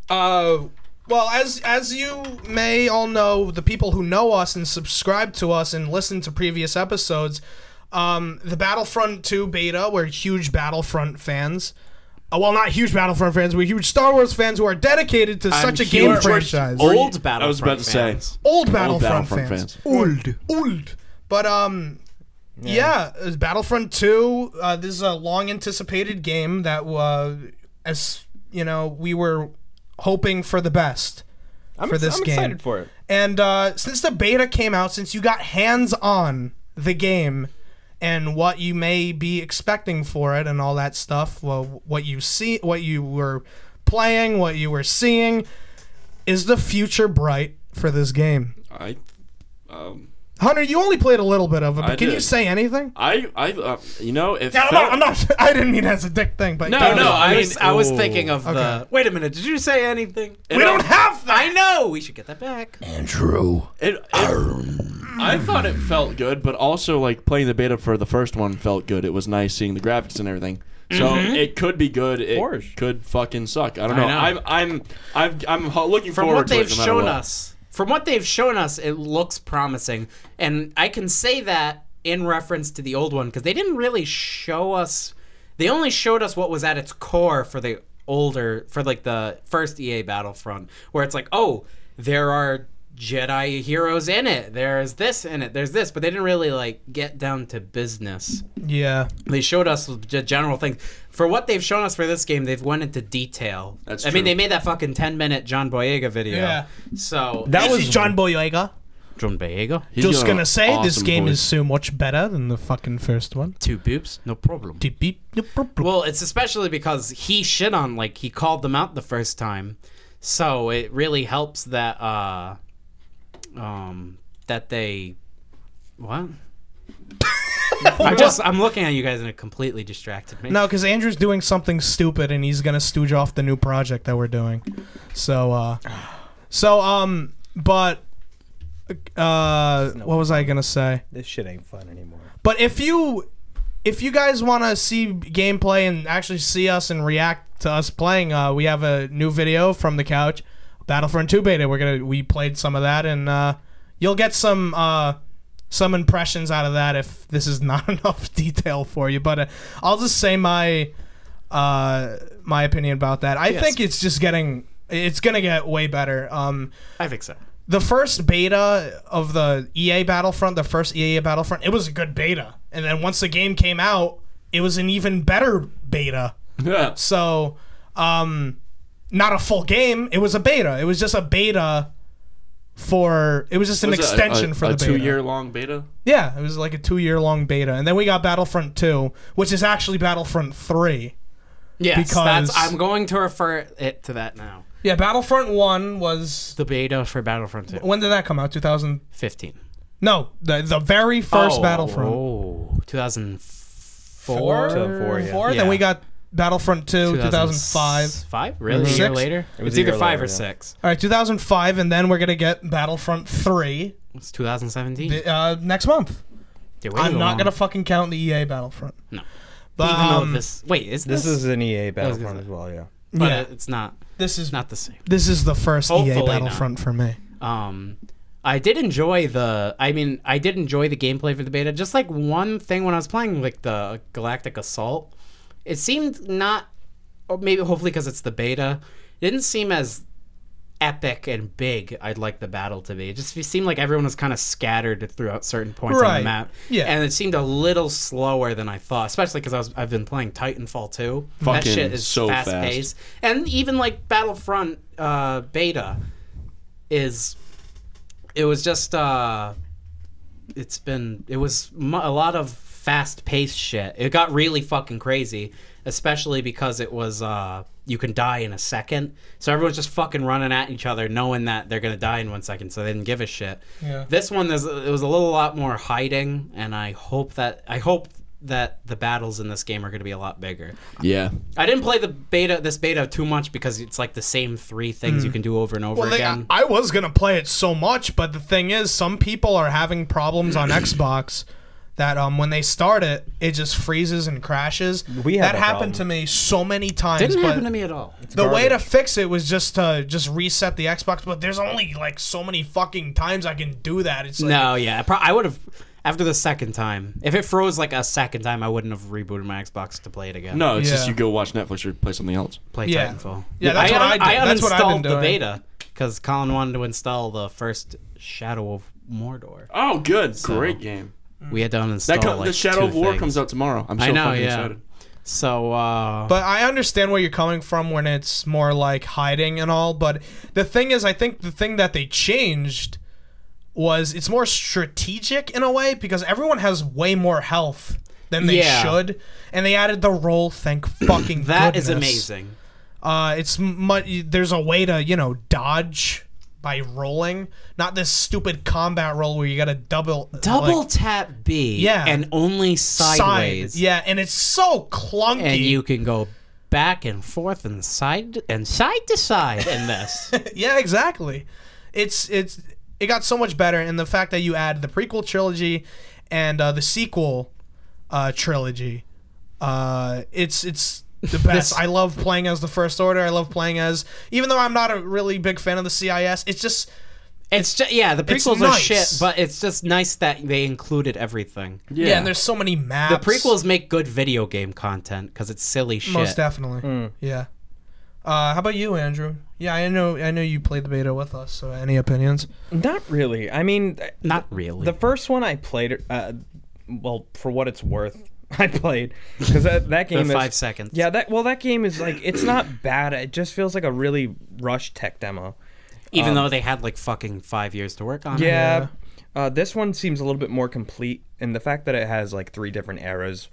[SPEAKER 4] Well, as you may all know, the people who know us and subscribe to us and listen to previous episodes, the Battlefront 2 beta, we're huge Battlefront fans. Well, not huge Battlefront fans, we're huge Star Wars fans who are dedicated to such a game
[SPEAKER 3] huge-
[SPEAKER 4] franchise.
[SPEAKER 3] Old Battlefront
[SPEAKER 1] I was about to say.
[SPEAKER 3] fans.
[SPEAKER 4] Old Battlefront,
[SPEAKER 1] Battlefront
[SPEAKER 4] fans.
[SPEAKER 1] fans.
[SPEAKER 4] Old. But yeah, Battlefront 2. This is a long anticipated game that as you know, we were hoping for the best for this
[SPEAKER 2] I'm
[SPEAKER 4] game.
[SPEAKER 2] excited for it.
[SPEAKER 4] And since the beta came out, since you got hands on the game and what you may be expecting for it and all that stuff, well, what you were playing, what you were seeing, is the future bright for this game? Hunter, you only played a little bit of it, but
[SPEAKER 1] I
[SPEAKER 4] can you
[SPEAKER 1] did.
[SPEAKER 4] say anything?
[SPEAKER 1] You know, if
[SPEAKER 4] No, I'm not. I didn't mean it as a dick thing, but
[SPEAKER 3] No, I was thinking of
[SPEAKER 4] Okay.
[SPEAKER 3] the. Wait a minute. Did you say anything?
[SPEAKER 4] we don't have that.
[SPEAKER 3] I know. We should get that back.
[SPEAKER 5] Andrew.
[SPEAKER 1] I thought it felt good, but also like playing the beta for the first one felt good. It was nice seeing the graphics and everything. So it could be good. It
[SPEAKER 2] course.
[SPEAKER 1] could fucking suck. I don't
[SPEAKER 3] I
[SPEAKER 1] know.
[SPEAKER 3] know.
[SPEAKER 1] I'm looking
[SPEAKER 3] From
[SPEAKER 1] forward
[SPEAKER 3] what
[SPEAKER 1] to
[SPEAKER 3] they've
[SPEAKER 1] it no matter
[SPEAKER 3] shown
[SPEAKER 1] what.
[SPEAKER 3] us, it looks promising, and I can say that in reference to the old one because they didn't really show us. They only showed us what was at its core for the the first EA Battlefront, where it's like, oh, there are Jedi heroes in it. There's this in it. There's this, but they didn't really like get down to business.
[SPEAKER 4] Yeah.
[SPEAKER 3] They showed us the general things. For what they've shown us for this game, they've went into detail.
[SPEAKER 1] That's
[SPEAKER 3] I mean,
[SPEAKER 1] true.
[SPEAKER 3] they made that fucking 10-minute John Boyega video.
[SPEAKER 4] Yeah.
[SPEAKER 3] So
[SPEAKER 2] That
[SPEAKER 4] This
[SPEAKER 2] was
[SPEAKER 4] is John Boyega.
[SPEAKER 3] John Boyega.
[SPEAKER 1] He's
[SPEAKER 4] Just
[SPEAKER 1] got
[SPEAKER 4] gonna
[SPEAKER 1] an
[SPEAKER 4] say this
[SPEAKER 1] awesome
[SPEAKER 4] game
[SPEAKER 1] voice.
[SPEAKER 4] is so much better than the fucking first one.
[SPEAKER 3] 2 boops, no problem.
[SPEAKER 4] Deep, beep, beep, boop, boop.
[SPEAKER 3] Well, it's especially because he shit on he called them out the first time, so it really helps that that they what? I'm looking at you guys and it completely distracted me.
[SPEAKER 4] No, because Andrew's doing something stupid and he's gonna stooge off the new project that we're doing. So, but, what was I gonna say?
[SPEAKER 2] This shit ain't fun anymore.
[SPEAKER 4] But if you guys want to see gameplay and actually see us and react to us playing, we have a new video from the couch, Battlefront 2 beta. We played some of that, and you'll get some impressions out of that if this is not enough detail for you. But I'll just say my opinion about that. I think it's just it's gonna get way better.
[SPEAKER 3] I think so.
[SPEAKER 4] The first beta of the EA Battlefront, it was a good beta. And then once the game came out, it was an even better beta.
[SPEAKER 1] Yeah.
[SPEAKER 4] So, not a full game. It was a beta. It was just a beta it was just an extension for the beta.
[SPEAKER 1] A 2-year-long beta?
[SPEAKER 4] Yeah, it was like a 2-year-long beta. And then we got Battlefront 2, which is actually Battlefront 3.
[SPEAKER 3] Yes,
[SPEAKER 4] Because-
[SPEAKER 3] I'm going to refer it to that now.
[SPEAKER 4] Yeah, Battlefront 1 was...
[SPEAKER 3] The beta for Battlefront 2.
[SPEAKER 4] When did that come out? 2000...
[SPEAKER 3] 15.
[SPEAKER 4] No, the very first Battlefront.
[SPEAKER 3] Oh, 2004?
[SPEAKER 2] 2004, yeah.
[SPEAKER 4] Then we got Battlefront 2, 2005.
[SPEAKER 3] 5? Really? A year
[SPEAKER 4] 6?
[SPEAKER 3] later?
[SPEAKER 2] It was
[SPEAKER 3] It's
[SPEAKER 2] a
[SPEAKER 3] either
[SPEAKER 2] year
[SPEAKER 3] 5 or
[SPEAKER 2] later, yeah.
[SPEAKER 3] 6.
[SPEAKER 4] All right, 2005, and then we're going to get Battlefront 3
[SPEAKER 3] It's 2017.
[SPEAKER 4] next month.
[SPEAKER 3] You're waiting
[SPEAKER 4] I'm not
[SPEAKER 3] long.
[SPEAKER 4] going to fucking count the EA Battlefront.
[SPEAKER 3] No.
[SPEAKER 4] But,
[SPEAKER 3] Even though this is
[SPEAKER 2] This is an EA
[SPEAKER 3] gonna
[SPEAKER 2] Battlefront
[SPEAKER 3] say.
[SPEAKER 2] as well, yeah.
[SPEAKER 3] but
[SPEAKER 4] Yeah.
[SPEAKER 3] it's not.
[SPEAKER 4] This is
[SPEAKER 3] Not the same.
[SPEAKER 4] This is the first
[SPEAKER 3] Hopefully
[SPEAKER 4] EA
[SPEAKER 3] not.
[SPEAKER 4] Battlefront for me.
[SPEAKER 3] I did enjoy the. I mean, I did enjoy the gameplay for the beta. Just like one thing when I was playing, like the Galactic Assault, it seemed not. Or maybe hopefully because it's the beta, it didn't seem as epic and big. I'd like the battle to be. It just seemed like everyone was kind of scattered throughout certain points on
[SPEAKER 4] Right.
[SPEAKER 3] the map.
[SPEAKER 4] Yeah.
[SPEAKER 3] and it seemed a little slower than I thought, especially because I've been playing Titanfall 2. That
[SPEAKER 1] Fucking
[SPEAKER 3] shit is
[SPEAKER 1] so
[SPEAKER 3] fast
[SPEAKER 1] fast.
[SPEAKER 3] paced, and even like Battlefront beta is. It was just it was a lot of fast paced shit. It got really fucking crazy, especially because it was you can die in a second, so everyone's just fucking running at each other knowing that they're gonna die in 1 second, so they didn't give a shit.
[SPEAKER 4] Yeah.
[SPEAKER 3] This one, it was a lot more hiding, and I hope that the battles in this game are gonna be a lot bigger.
[SPEAKER 1] Yeah.
[SPEAKER 3] I didn't play this beta too much because it's like the same 3 things you can do over and over again.
[SPEAKER 4] I was gonna play it so much, but the thing is, some people are having problems on Xbox that when they start it, it just freezes and crashes.
[SPEAKER 2] We had
[SPEAKER 4] that
[SPEAKER 2] that
[SPEAKER 4] happened
[SPEAKER 2] problem.
[SPEAKER 4] to me so many times.
[SPEAKER 3] Didn't
[SPEAKER 4] but
[SPEAKER 3] happen to me at all.
[SPEAKER 4] the way to fix it was just to reset the Xbox. But there's only like so many fucking times I can do that. It's like,
[SPEAKER 3] No, yeah, I would have after the second time. If it froze like a second time, I wouldn't have rebooted my Xbox to play it again.
[SPEAKER 1] No, it's just
[SPEAKER 4] Yeah.
[SPEAKER 1] you go watch Netflix or play something else.
[SPEAKER 3] Play
[SPEAKER 4] Yeah.
[SPEAKER 3] Titanfall.
[SPEAKER 4] Yeah, that's what I did.
[SPEAKER 3] I
[SPEAKER 4] That's what I've been
[SPEAKER 3] uninstalled the
[SPEAKER 4] doing.
[SPEAKER 3] beta because Colin wanted to install the first Shadow of Mordor.
[SPEAKER 1] Oh, good. Great game.
[SPEAKER 3] We had to uninstall like
[SPEAKER 1] The Shadow
[SPEAKER 3] 2
[SPEAKER 1] of War
[SPEAKER 3] things.
[SPEAKER 1] comes out tomorrow. I'm so
[SPEAKER 3] I know,
[SPEAKER 1] fucking
[SPEAKER 3] yeah.
[SPEAKER 1] excited.
[SPEAKER 3] So,
[SPEAKER 4] But I understand where you're coming from when it's more like hiding and all. But the thing is, I think the thing that they changed was it's more strategic in a way because everyone has way more health than they
[SPEAKER 3] Yeah.
[SPEAKER 4] should, and they added the roll. Thank fucking
[SPEAKER 3] that is
[SPEAKER 4] goodness.
[SPEAKER 3] amazing.
[SPEAKER 4] There's a way to dodge by rolling, not this stupid combat roll where you gotta double like,
[SPEAKER 3] Tap B,
[SPEAKER 4] Yeah.
[SPEAKER 3] and only sideways.
[SPEAKER 4] side. Yeah, and it's so clunky.
[SPEAKER 3] And you can go back and forth and side to side in this.
[SPEAKER 4] Yeah, exactly. It got so much better, and the fact that you add the prequel trilogy and the sequel trilogy, it's the best. I love playing as the First Order. I love playing as, even though I'm not a really big fan of the CIS. It's just
[SPEAKER 3] It's just, yeah, the
[SPEAKER 4] It's
[SPEAKER 3] prequels are
[SPEAKER 4] nice.
[SPEAKER 3] shit, but it's just nice that they included everything.
[SPEAKER 4] yeah, and there's so many maps.
[SPEAKER 3] The prequels make good video game content because it's silly shit.
[SPEAKER 4] most definitely. Yeah. How about you, Andrew? Yeah, I know you played the beta with us. So, any opinions?
[SPEAKER 2] Not really. I mean,
[SPEAKER 3] Not really.
[SPEAKER 2] the first one I played, well, for what it's worth, I played because that game
[SPEAKER 3] The
[SPEAKER 2] is
[SPEAKER 3] 5 seconds.
[SPEAKER 2] Yeah, that game is like it's not bad. It just feels like a really rushed tech demo.
[SPEAKER 3] Even though they had like fucking 5 years to work on it.
[SPEAKER 2] Yeah. This one seems a little bit more complete, and the fact that it has like 3 different eras,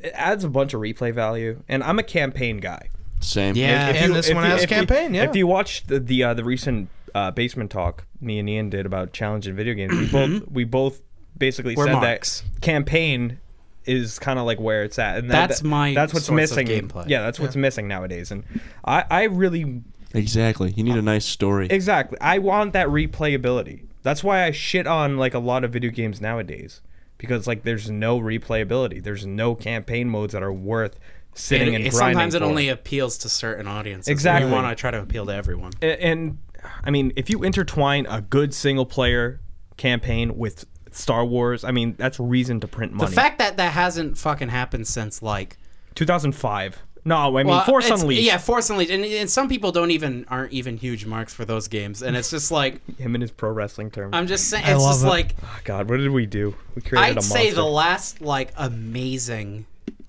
[SPEAKER 2] it adds a bunch of replay value. And I'm a campaign guy.
[SPEAKER 1] Same.
[SPEAKER 3] Yeah.
[SPEAKER 4] And this one has campaign, yeah.
[SPEAKER 2] If you watched the recent basement talk me and Ian did about challenging video games, we both basically
[SPEAKER 3] We're
[SPEAKER 2] said
[SPEAKER 3] marks.
[SPEAKER 2] that campaign is kind of like where it's at, and
[SPEAKER 3] That's
[SPEAKER 2] that's what's
[SPEAKER 3] source of
[SPEAKER 2] missing.
[SPEAKER 3] gameplay.
[SPEAKER 2] Yeah, that's what's missing nowadays, and I really
[SPEAKER 1] Exactly. You need a nice story.
[SPEAKER 2] exactly I want that replayability. That's why I shit on like a lot of video games nowadays, because like there's no replayability. There's no campaign modes that are worth sitting and grinding
[SPEAKER 3] sometimes it
[SPEAKER 2] for.
[SPEAKER 3] only appeals to certain audiences.
[SPEAKER 2] Exactly.
[SPEAKER 3] You want to try to appeal to everyone.
[SPEAKER 2] And I mean, if you intertwine a good single player campaign with Star Wars, I mean, that's reason to print money.
[SPEAKER 3] The fact that that hasn't fucking happened since like
[SPEAKER 2] 2005. No, I mean Force Unleashed.
[SPEAKER 3] Yeah, Force Unleashed, and some people aren't even huge marks for those games, and it's just like
[SPEAKER 2] Him and his pro wrestling term.
[SPEAKER 3] I'm just saying,
[SPEAKER 4] I
[SPEAKER 3] it's
[SPEAKER 4] love
[SPEAKER 3] just
[SPEAKER 4] it.
[SPEAKER 3] like
[SPEAKER 2] Oh, God, what did we do? We created a
[SPEAKER 3] I'd
[SPEAKER 2] monster.
[SPEAKER 3] say the last like amazing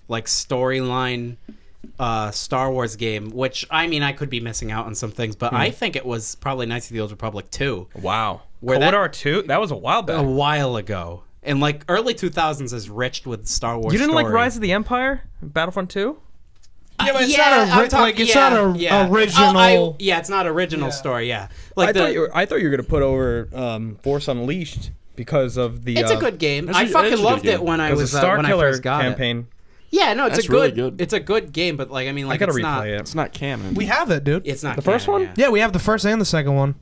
[SPEAKER 3] like storyline Star Wars game, which I mean I could be missing out on some things, but I think it was probably Knights of the Old Republic 2
[SPEAKER 2] Wow.
[SPEAKER 3] Where that-
[SPEAKER 2] Commodore 2? That was a while back.
[SPEAKER 3] a while ago. And like early 2000s is rich with Star Wars.
[SPEAKER 2] You didn't like
[SPEAKER 3] story.
[SPEAKER 2] Rise of the Empire? Battlefront 2?
[SPEAKER 4] Yeah, but it's
[SPEAKER 3] Yeah,
[SPEAKER 4] not
[SPEAKER 3] I'm
[SPEAKER 4] a
[SPEAKER 3] talking-
[SPEAKER 4] like it's
[SPEAKER 3] yeah,
[SPEAKER 4] not a
[SPEAKER 3] yeah.
[SPEAKER 4] original.
[SPEAKER 3] Yeah, it's not original story. Yeah, like
[SPEAKER 2] I thought you were gonna put over Force Unleashed because of the.
[SPEAKER 3] it's a good game. I
[SPEAKER 1] it is
[SPEAKER 3] fucking
[SPEAKER 1] a good
[SPEAKER 3] loved
[SPEAKER 1] game.
[SPEAKER 3] it when I
[SPEAKER 2] because
[SPEAKER 3] was
[SPEAKER 2] the Star
[SPEAKER 3] when I
[SPEAKER 2] Killer
[SPEAKER 3] first got it.
[SPEAKER 2] campaign.
[SPEAKER 3] Yeah, no, it's
[SPEAKER 1] That's
[SPEAKER 3] a
[SPEAKER 1] really
[SPEAKER 3] good,
[SPEAKER 1] good.
[SPEAKER 3] It's a good game, but like I mean, like
[SPEAKER 2] I gotta
[SPEAKER 3] it's
[SPEAKER 2] replay
[SPEAKER 3] not,
[SPEAKER 2] it.
[SPEAKER 1] It's not canon.
[SPEAKER 4] We have it, dude.
[SPEAKER 3] It's not
[SPEAKER 2] The first
[SPEAKER 3] canon,
[SPEAKER 2] one?
[SPEAKER 3] Yeah.
[SPEAKER 4] Yeah, we have the first and the second one.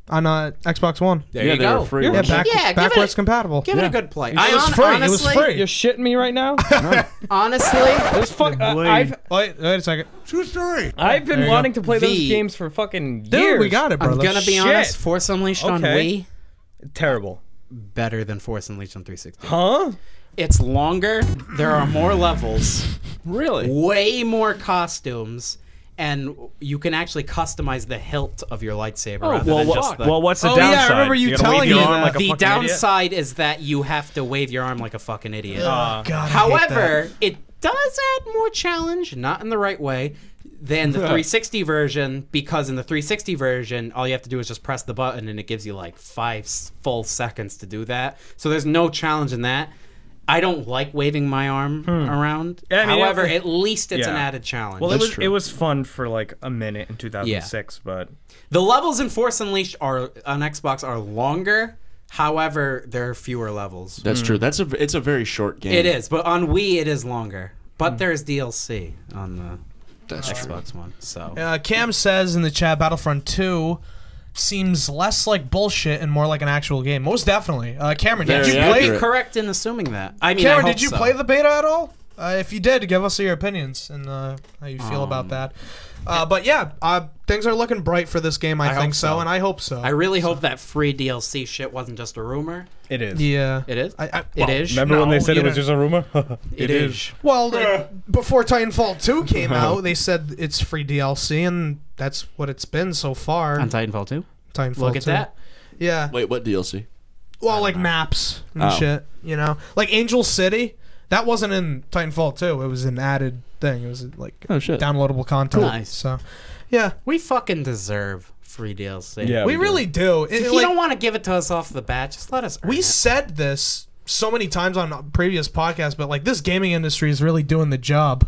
[SPEAKER 4] on Xbox One.
[SPEAKER 3] There you go.
[SPEAKER 1] Free.
[SPEAKER 4] Yeah, backwards compatible.
[SPEAKER 3] Give it a good play.
[SPEAKER 4] It was free.
[SPEAKER 3] Honestly,
[SPEAKER 4] It was free.
[SPEAKER 2] You're shitting me right now?
[SPEAKER 3] Honestly,
[SPEAKER 2] This fuck.
[SPEAKER 9] Blade.
[SPEAKER 4] Wait a second.
[SPEAKER 7] True story.
[SPEAKER 2] I've been
[SPEAKER 4] There you
[SPEAKER 2] wanting
[SPEAKER 4] go.
[SPEAKER 2] to play those
[SPEAKER 3] V.
[SPEAKER 2] games for fucking years.
[SPEAKER 4] Dude, we got it,
[SPEAKER 3] I'm
[SPEAKER 4] brother.
[SPEAKER 3] gonna be
[SPEAKER 2] Shit.
[SPEAKER 3] honest. Force Unleashed on
[SPEAKER 2] Okay.
[SPEAKER 3] Wii
[SPEAKER 2] Terrible.
[SPEAKER 3] better than Force Unleashed on 360.
[SPEAKER 2] Huh?
[SPEAKER 3] It's longer. There are more levels.
[SPEAKER 1] Really?
[SPEAKER 3] Way more costumes. And you can actually customize the hilt of your lightsaber rather than just the...
[SPEAKER 2] What's the
[SPEAKER 4] Oh, yeah, I
[SPEAKER 2] downside?
[SPEAKER 4] remember you
[SPEAKER 2] gotta
[SPEAKER 4] telling
[SPEAKER 2] wave your
[SPEAKER 4] me
[SPEAKER 2] arm
[SPEAKER 4] that.
[SPEAKER 2] like a
[SPEAKER 3] The
[SPEAKER 2] fucking
[SPEAKER 3] downside is that you have to wave your arm like a fucking idiot.
[SPEAKER 4] God, I hate
[SPEAKER 3] However, it does add more challenge, not in the right way, than the 360 version, because in the 360 version, all you have to do is just press the button and it gives you like 5 full seconds to do that. So there's no challenge in that. I don't like waving my arm around.
[SPEAKER 2] Yeah, I mean,
[SPEAKER 3] However, at least it's an
[SPEAKER 2] yeah.
[SPEAKER 3] added challenge.
[SPEAKER 2] Well,
[SPEAKER 1] That's true.
[SPEAKER 2] it was fun for like a minute in 2006, but
[SPEAKER 3] The levels in Force Unleashed are on Xbox are longer. However, there are fewer levels.
[SPEAKER 1] That's true. It's a very short game.
[SPEAKER 3] It is, but on Wii it is longer. But there's DLC on the Xbox One. So
[SPEAKER 4] Cam says in the chat, Battlefront 2 seems less like bullshit and more like an actual game. Most definitely. Cameron, did
[SPEAKER 1] Very
[SPEAKER 4] you
[SPEAKER 1] accurate.
[SPEAKER 4] play?
[SPEAKER 3] be correct in assuming that. I mean,
[SPEAKER 4] Cameron,
[SPEAKER 3] I hope
[SPEAKER 4] did you
[SPEAKER 3] so.
[SPEAKER 4] play the beta at all? If you did, give us your opinions and how you feel about that. But yeah, things are looking bright for this game. I think
[SPEAKER 3] hope
[SPEAKER 4] so,
[SPEAKER 3] so.
[SPEAKER 4] and I hope so.
[SPEAKER 3] I really hope that free DLC shit wasn't just a rumor.
[SPEAKER 2] it is.
[SPEAKER 4] Yeah,
[SPEAKER 3] It is.
[SPEAKER 4] Well,
[SPEAKER 3] It is.
[SPEAKER 2] Remember when they
[SPEAKER 4] No,
[SPEAKER 2] said
[SPEAKER 4] you
[SPEAKER 2] it was
[SPEAKER 4] don't-
[SPEAKER 2] just a rumor?
[SPEAKER 3] It is.
[SPEAKER 4] Well, before Titanfall 2 came out, they said it's free DLC, and that's what it's been so far.
[SPEAKER 3] On Titanfall 2.
[SPEAKER 4] Titanfall
[SPEAKER 3] Look at
[SPEAKER 4] 2.
[SPEAKER 3] that.
[SPEAKER 4] Yeah.
[SPEAKER 1] Wait, what DLC?
[SPEAKER 4] Well, like maps and
[SPEAKER 1] Oh.
[SPEAKER 4] shit, you know? Like Angel City, that wasn't in Titanfall 2. It was an added thing. It was like
[SPEAKER 1] Oh, shit.
[SPEAKER 4] downloadable content.
[SPEAKER 3] Nice.
[SPEAKER 4] So, yeah.
[SPEAKER 3] We fucking deserve free DLC.
[SPEAKER 2] Yeah.
[SPEAKER 4] We
[SPEAKER 2] do.
[SPEAKER 4] really do.
[SPEAKER 3] If you don't want to give it to us off the bat, just let us. Earn
[SPEAKER 4] We
[SPEAKER 3] it.
[SPEAKER 4] said this so many times on previous podcasts, but like this gaming industry is really doing the job.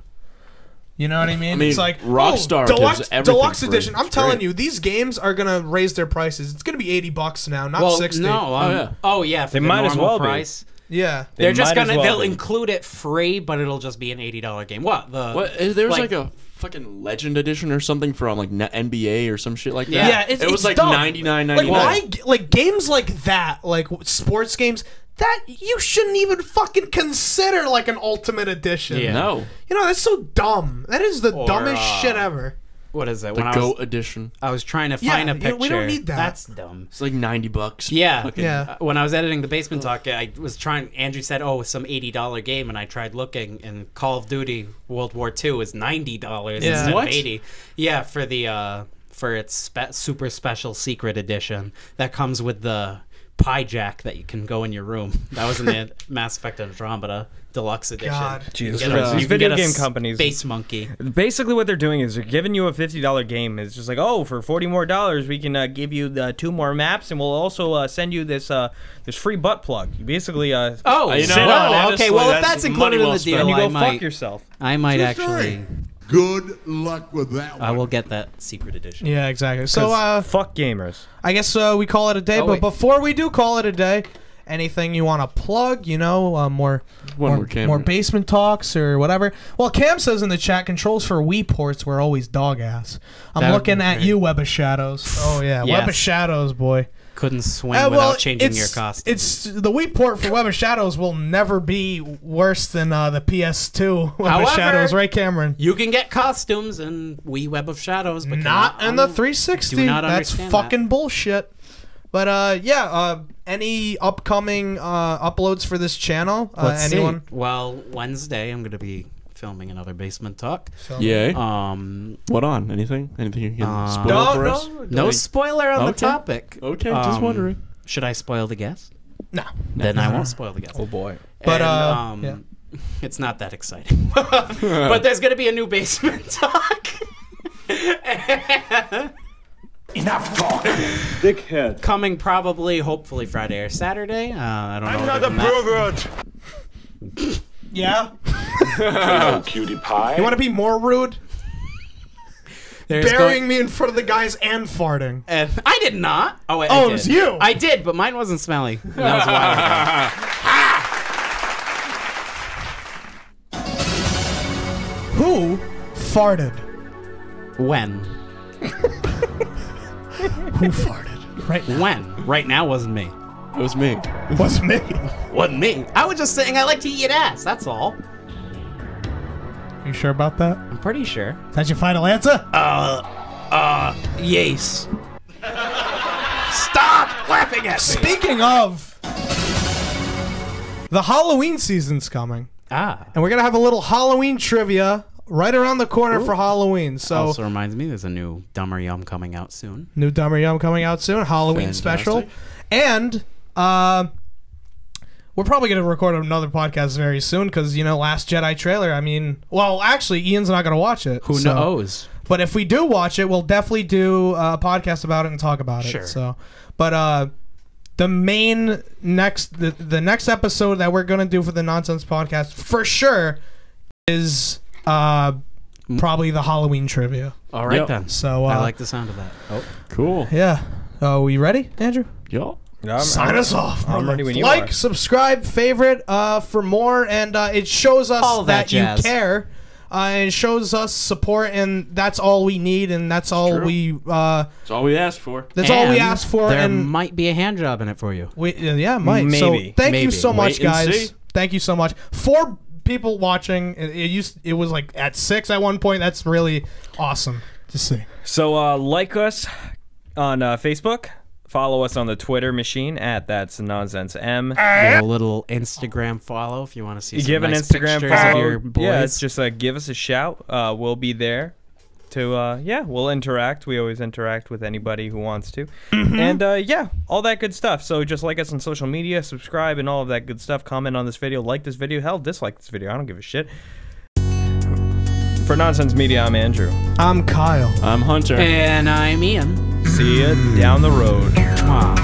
[SPEAKER 4] You know what I mean?
[SPEAKER 1] I mean,
[SPEAKER 4] it's like
[SPEAKER 1] Rockstar
[SPEAKER 4] deluxe,
[SPEAKER 1] gives everything
[SPEAKER 4] deluxe
[SPEAKER 1] free.
[SPEAKER 4] edition. I'm
[SPEAKER 1] It's
[SPEAKER 4] telling
[SPEAKER 1] great.
[SPEAKER 4] you, these games are gonna raise their prices. It's gonna be $80 now, not
[SPEAKER 3] Well,
[SPEAKER 4] 60.
[SPEAKER 3] no.
[SPEAKER 1] yeah.
[SPEAKER 3] Oh yeah. For
[SPEAKER 2] They
[SPEAKER 3] the
[SPEAKER 2] might as
[SPEAKER 3] normal
[SPEAKER 2] well be.
[SPEAKER 3] price.
[SPEAKER 4] Yeah.
[SPEAKER 3] They're just
[SPEAKER 2] might as
[SPEAKER 3] gonna.
[SPEAKER 2] well
[SPEAKER 3] They'll
[SPEAKER 2] be.
[SPEAKER 3] include it free, but it'll just be an $80 game. What the?
[SPEAKER 1] What? There was
[SPEAKER 3] like-
[SPEAKER 1] like a fucking Legend Edition or something from like NBA or some shit like that.
[SPEAKER 3] Yeah.
[SPEAKER 4] Yeah,
[SPEAKER 1] it was like
[SPEAKER 4] dumb.
[SPEAKER 1] $99.99.
[SPEAKER 4] Like why? Like games like that, like sports games, that you shouldn't even fucking consider like an ultimate edition.
[SPEAKER 3] Yeah.
[SPEAKER 1] No,
[SPEAKER 4] You know that's so dumb. That is the
[SPEAKER 3] Or,
[SPEAKER 4] dumbest shit ever.
[SPEAKER 3] What is it?
[SPEAKER 1] the
[SPEAKER 3] When
[SPEAKER 1] GOAT Edition.
[SPEAKER 3] I was trying to
[SPEAKER 4] Yeah,
[SPEAKER 3] find a
[SPEAKER 4] you
[SPEAKER 3] picture.
[SPEAKER 4] know, we don't need that.
[SPEAKER 3] That's dumb.
[SPEAKER 1] It's like $90.
[SPEAKER 3] Yeah.
[SPEAKER 1] Fucking-
[SPEAKER 4] Yeah.
[SPEAKER 3] When I was editing the Basement Talk, I was trying. Andrew said, "Oh, it's some $80 game," and I tried looking, and Call of Duty World War II is $90
[SPEAKER 4] Yeah.
[SPEAKER 3] instead
[SPEAKER 1] What?
[SPEAKER 3] of $80. Yeah, for the for its super special secret edition that comes with the pie jack that you can go in your room. That was in the Mass Effect Andromeda Deluxe Edition.
[SPEAKER 4] God.
[SPEAKER 2] Jesus
[SPEAKER 3] You
[SPEAKER 2] Christ.
[SPEAKER 3] can
[SPEAKER 2] These
[SPEAKER 3] get
[SPEAKER 2] video
[SPEAKER 3] a
[SPEAKER 2] game companies.
[SPEAKER 3] Space Monkey.
[SPEAKER 2] Basically, what they're doing is they're giving you a $50 game. It's just like, oh, for $40 more, we can give you the 2 more maps, and we'll also send you this this free butt plug. You basically
[SPEAKER 3] Oh,
[SPEAKER 1] you know,
[SPEAKER 3] well,
[SPEAKER 1] honestly,
[SPEAKER 3] okay. Well, if
[SPEAKER 1] that's
[SPEAKER 3] that's included
[SPEAKER 1] money
[SPEAKER 3] in
[SPEAKER 1] well
[SPEAKER 3] the deal,
[SPEAKER 1] spent.
[SPEAKER 2] and you go
[SPEAKER 3] I might,
[SPEAKER 2] fuck yourself.
[SPEAKER 3] I might
[SPEAKER 7] True
[SPEAKER 3] actually.
[SPEAKER 7] story. Good luck with that one.
[SPEAKER 3] I will get that secret edition.
[SPEAKER 4] Yeah, exactly. So
[SPEAKER 2] Fuck gamers.
[SPEAKER 4] I guess we call it a day.
[SPEAKER 3] Oh,
[SPEAKER 4] but
[SPEAKER 3] wait.
[SPEAKER 4] before we do call it a day, anything you want to plug? You know, more more basement talks or whatever. Well, Cam says in the chat, controls for Wii ports were always dog ass. I'm
[SPEAKER 3] That would
[SPEAKER 4] looking
[SPEAKER 3] be
[SPEAKER 4] at
[SPEAKER 3] great.
[SPEAKER 4] you, Web of Shadows. Oh yeah, Web of
[SPEAKER 3] Yes.
[SPEAKER 4] Shadows, boy.
[SPEAKER 3] Couldn't swing
[SPEAKER 4] Well,
[SPEAKER 3] without changing your
[SPEAKER 4] it's-
[SPEAKER 3] costume.
[SPEAKER 4] It's the Wii port for Web of Shadows will never be worse than the PS2 Web
[SPEAKER 3] However,
[SPEAKER 4] of Shadows, right, Cameron?
[SPEAKER 3] You can get costumes in Wii Web of Shadows, but
[SPEAKER 4] Not in the
[SPEAKER 3] on-
[SPEAKER 4] 360.
[SPEAKER 3] do not
[SPEAKER 4] That's
[SPEAKER 3] understand
[SPEAKER 4] fucking bullshit. But any upcoming uploads for this channel?
[SPEAKER 3] Let's
[SPEAKER 4] Anyone?
[SPEAKER 3] see. Well, Wednesday I'm going to be filming another Basement Talk.
[SPEAKER 1] Yay.
[SPEAKER 3] Um,
[SPEAKER 1] What on? Anything? Anything you can spoil
[SPEAKER 4] No,
[SPEAKER 1] for
[SPEAKER 4] no,
[SPEAKER 1] us?
[SPEAKER 3] no spoiler on the
[SPEAKER 1] Okay.
[SPEAKER 3] topic.
[SPEAKER 1] Okay, just wondering.
[SPEAKER 3] Should I spoil the guest?
[SPEAKER 4] No.
[SPEAKER 3] Then I won't spoil the guest.
[SPEAKER 2] Oh boy.
[SPEAKER 4] But,
[SPEAKER 3] And,
[SPEAKER 4] yeah.
[SPEAKER 3] it's not that exciting. But there's going to be a new Basement Talk.
[SPEAKER 7] Enough talk.
[SPEAKER 8] Dickhead.
[SPEAKER 3] Coming probably, hopefully Friday or Saturday. I don't know.
[SPEAKER 6] Another pervert.
[SPEAKER 4] Yeah.
[SPEAKER 6] Hello, cutie pie.
[SPEAKER 4] You want to be more rude?
[SPEAKER 3] There's
[SPEAKER 4] Burying me in front of the guys and farting.
[SPEAKER 3] And I did not. Oh, wait,
[SPEAKER 4] Oh,
[SPEAKER 3] I
[SPEAKER 4] it
[SPEAKER 3] did.
[SPEAKER 4] was you.
[SPEAKER 3] I did, but mine wasn't smelly. And that was a while ago.
[SPEAKER 4] Who farted?
[SPEAKER 3] When?
[SPEAKER 4] Who farted? Right now.
[SPEAKER 3] When? Right now wasn't me.
[SPEAKER 1] It was me.
[SPEAKER 4] What's me?
[SPEAKER 3] Wasn't me. I was just saying I like to eat ass. That's all.
[SPEAKER 4] You sure about that?
[SPEAKER 3] I'm pretty sure.
[SPEAKER 4] That's your final answer?
[SPEAKER 3] Yes. Stop laughing at me.
[SPEAKER 4] Speaking of, the Halloween season's coming.
[SPEAKER 3] Ah.
[SPEAKER 4] And we're going to have a little Halloween trivia right around the corner for Halloween. So
[SPEAKER 3] Also reminds me, there's a new Dumber Yum coming out soon.
[SPEAKER 4] new Dumber Yum coming out soon, Halloween special. And we're probably going to record another podcast very soon because, you know, Last Jedi trailer, I mean, well, actually, Ian's not going to watch it.
[SPEAKER 3] Who knows?
[SPEAKER 4] But if we do watch it, we'll definitely do a podcast about it and talk about it.
[SPEAKER 3] Sure.
[SPEAKER 4] So, but the main the next episode that we're going to do for the Nonsense podcast for sure is probably the Halloween trivia.
[SPEAKER 3] All right,
[SPEAKER 1] Yep.
[SPEAKER 3] then.
[SPEAKER 4] So
[SPEAKER 3] I like the sound of that. Oh.
[SPEAKER 1] Cool.
[SPEAKER 4] yeah. Are we ready, Andrew?
[SPEAKER 1] Yo.
[SPEAKER 4] Sign us off.
[SPEAKER 2] I'm ready when you
[SPEAKER 4] like,
[SPEAKER 2] are.
[SPEAKER 4] subscribe, favorite for more, and it shows us
[SPEAKER 3] All that
[SPEAKER 4] you
[SPEAKER 3] jazz.
[SPEAKER 4] care. It shows us support, and that's all we need, and that's all
[SPEAKER 1] True.
[SPEAKER 4] we.
[SPEAKER 1] That's all we asked for.
[SPEAKER 4] That's all we
[SPEAKER 3] And
[SPEAKER 4] ask for,
[SPEAKER 3] There
[SPEAKER 4] and
[SPEAKER 3] might be a hand job in it for you.
[SPEAKER 4] we yeah, might.
[SPEAKER 2] Maybe.
[SPEAKER 4] So thank you
[SPEAKER 3] Maybe.
[SPEAKER 4] so much,
[SPEAKER 1] Wait and
[SPEAKER 4] guys.
[SPEAKER 1] see.
[SPEAKER 4] Thank you so much. 4 people watching. It was like at 6 at one point. That's really awesome to see.
[SPEAKER 2] So like us on Facebook. Follow us on the Twitter machine at That's Nonsense M.
[SPEAKER 3] Give a little Instagram follow if you want to see some
[SPEAKER 2] Give an
[SPEAKER 3] nice
[SPEAKER 2] Instagram
[SPEAKER 3] pictures
[SPEAKER 2] follow.
[SPEAKER 3] of your boys.
[SPEAKER 2] Yeah, it's just give us a shout. We'll be there to we'll interact. We always interact with anybody who wants to. And yeah, all that good stuff. So just like us on social media, subscribe and all of that good stuff. Comment on this video, like this video, hell, dislike this video. I don't give a shit. For Nonsense Media, I'm Andrew.
[SPEAKER 4] I'm Kyle.
[SPEAKER 1] I'm Hunter.
[SPEAKER 3] And I'm Ian.
[SPEAKER 2] See ya down the road.
[SPEAKER 3] Mwah.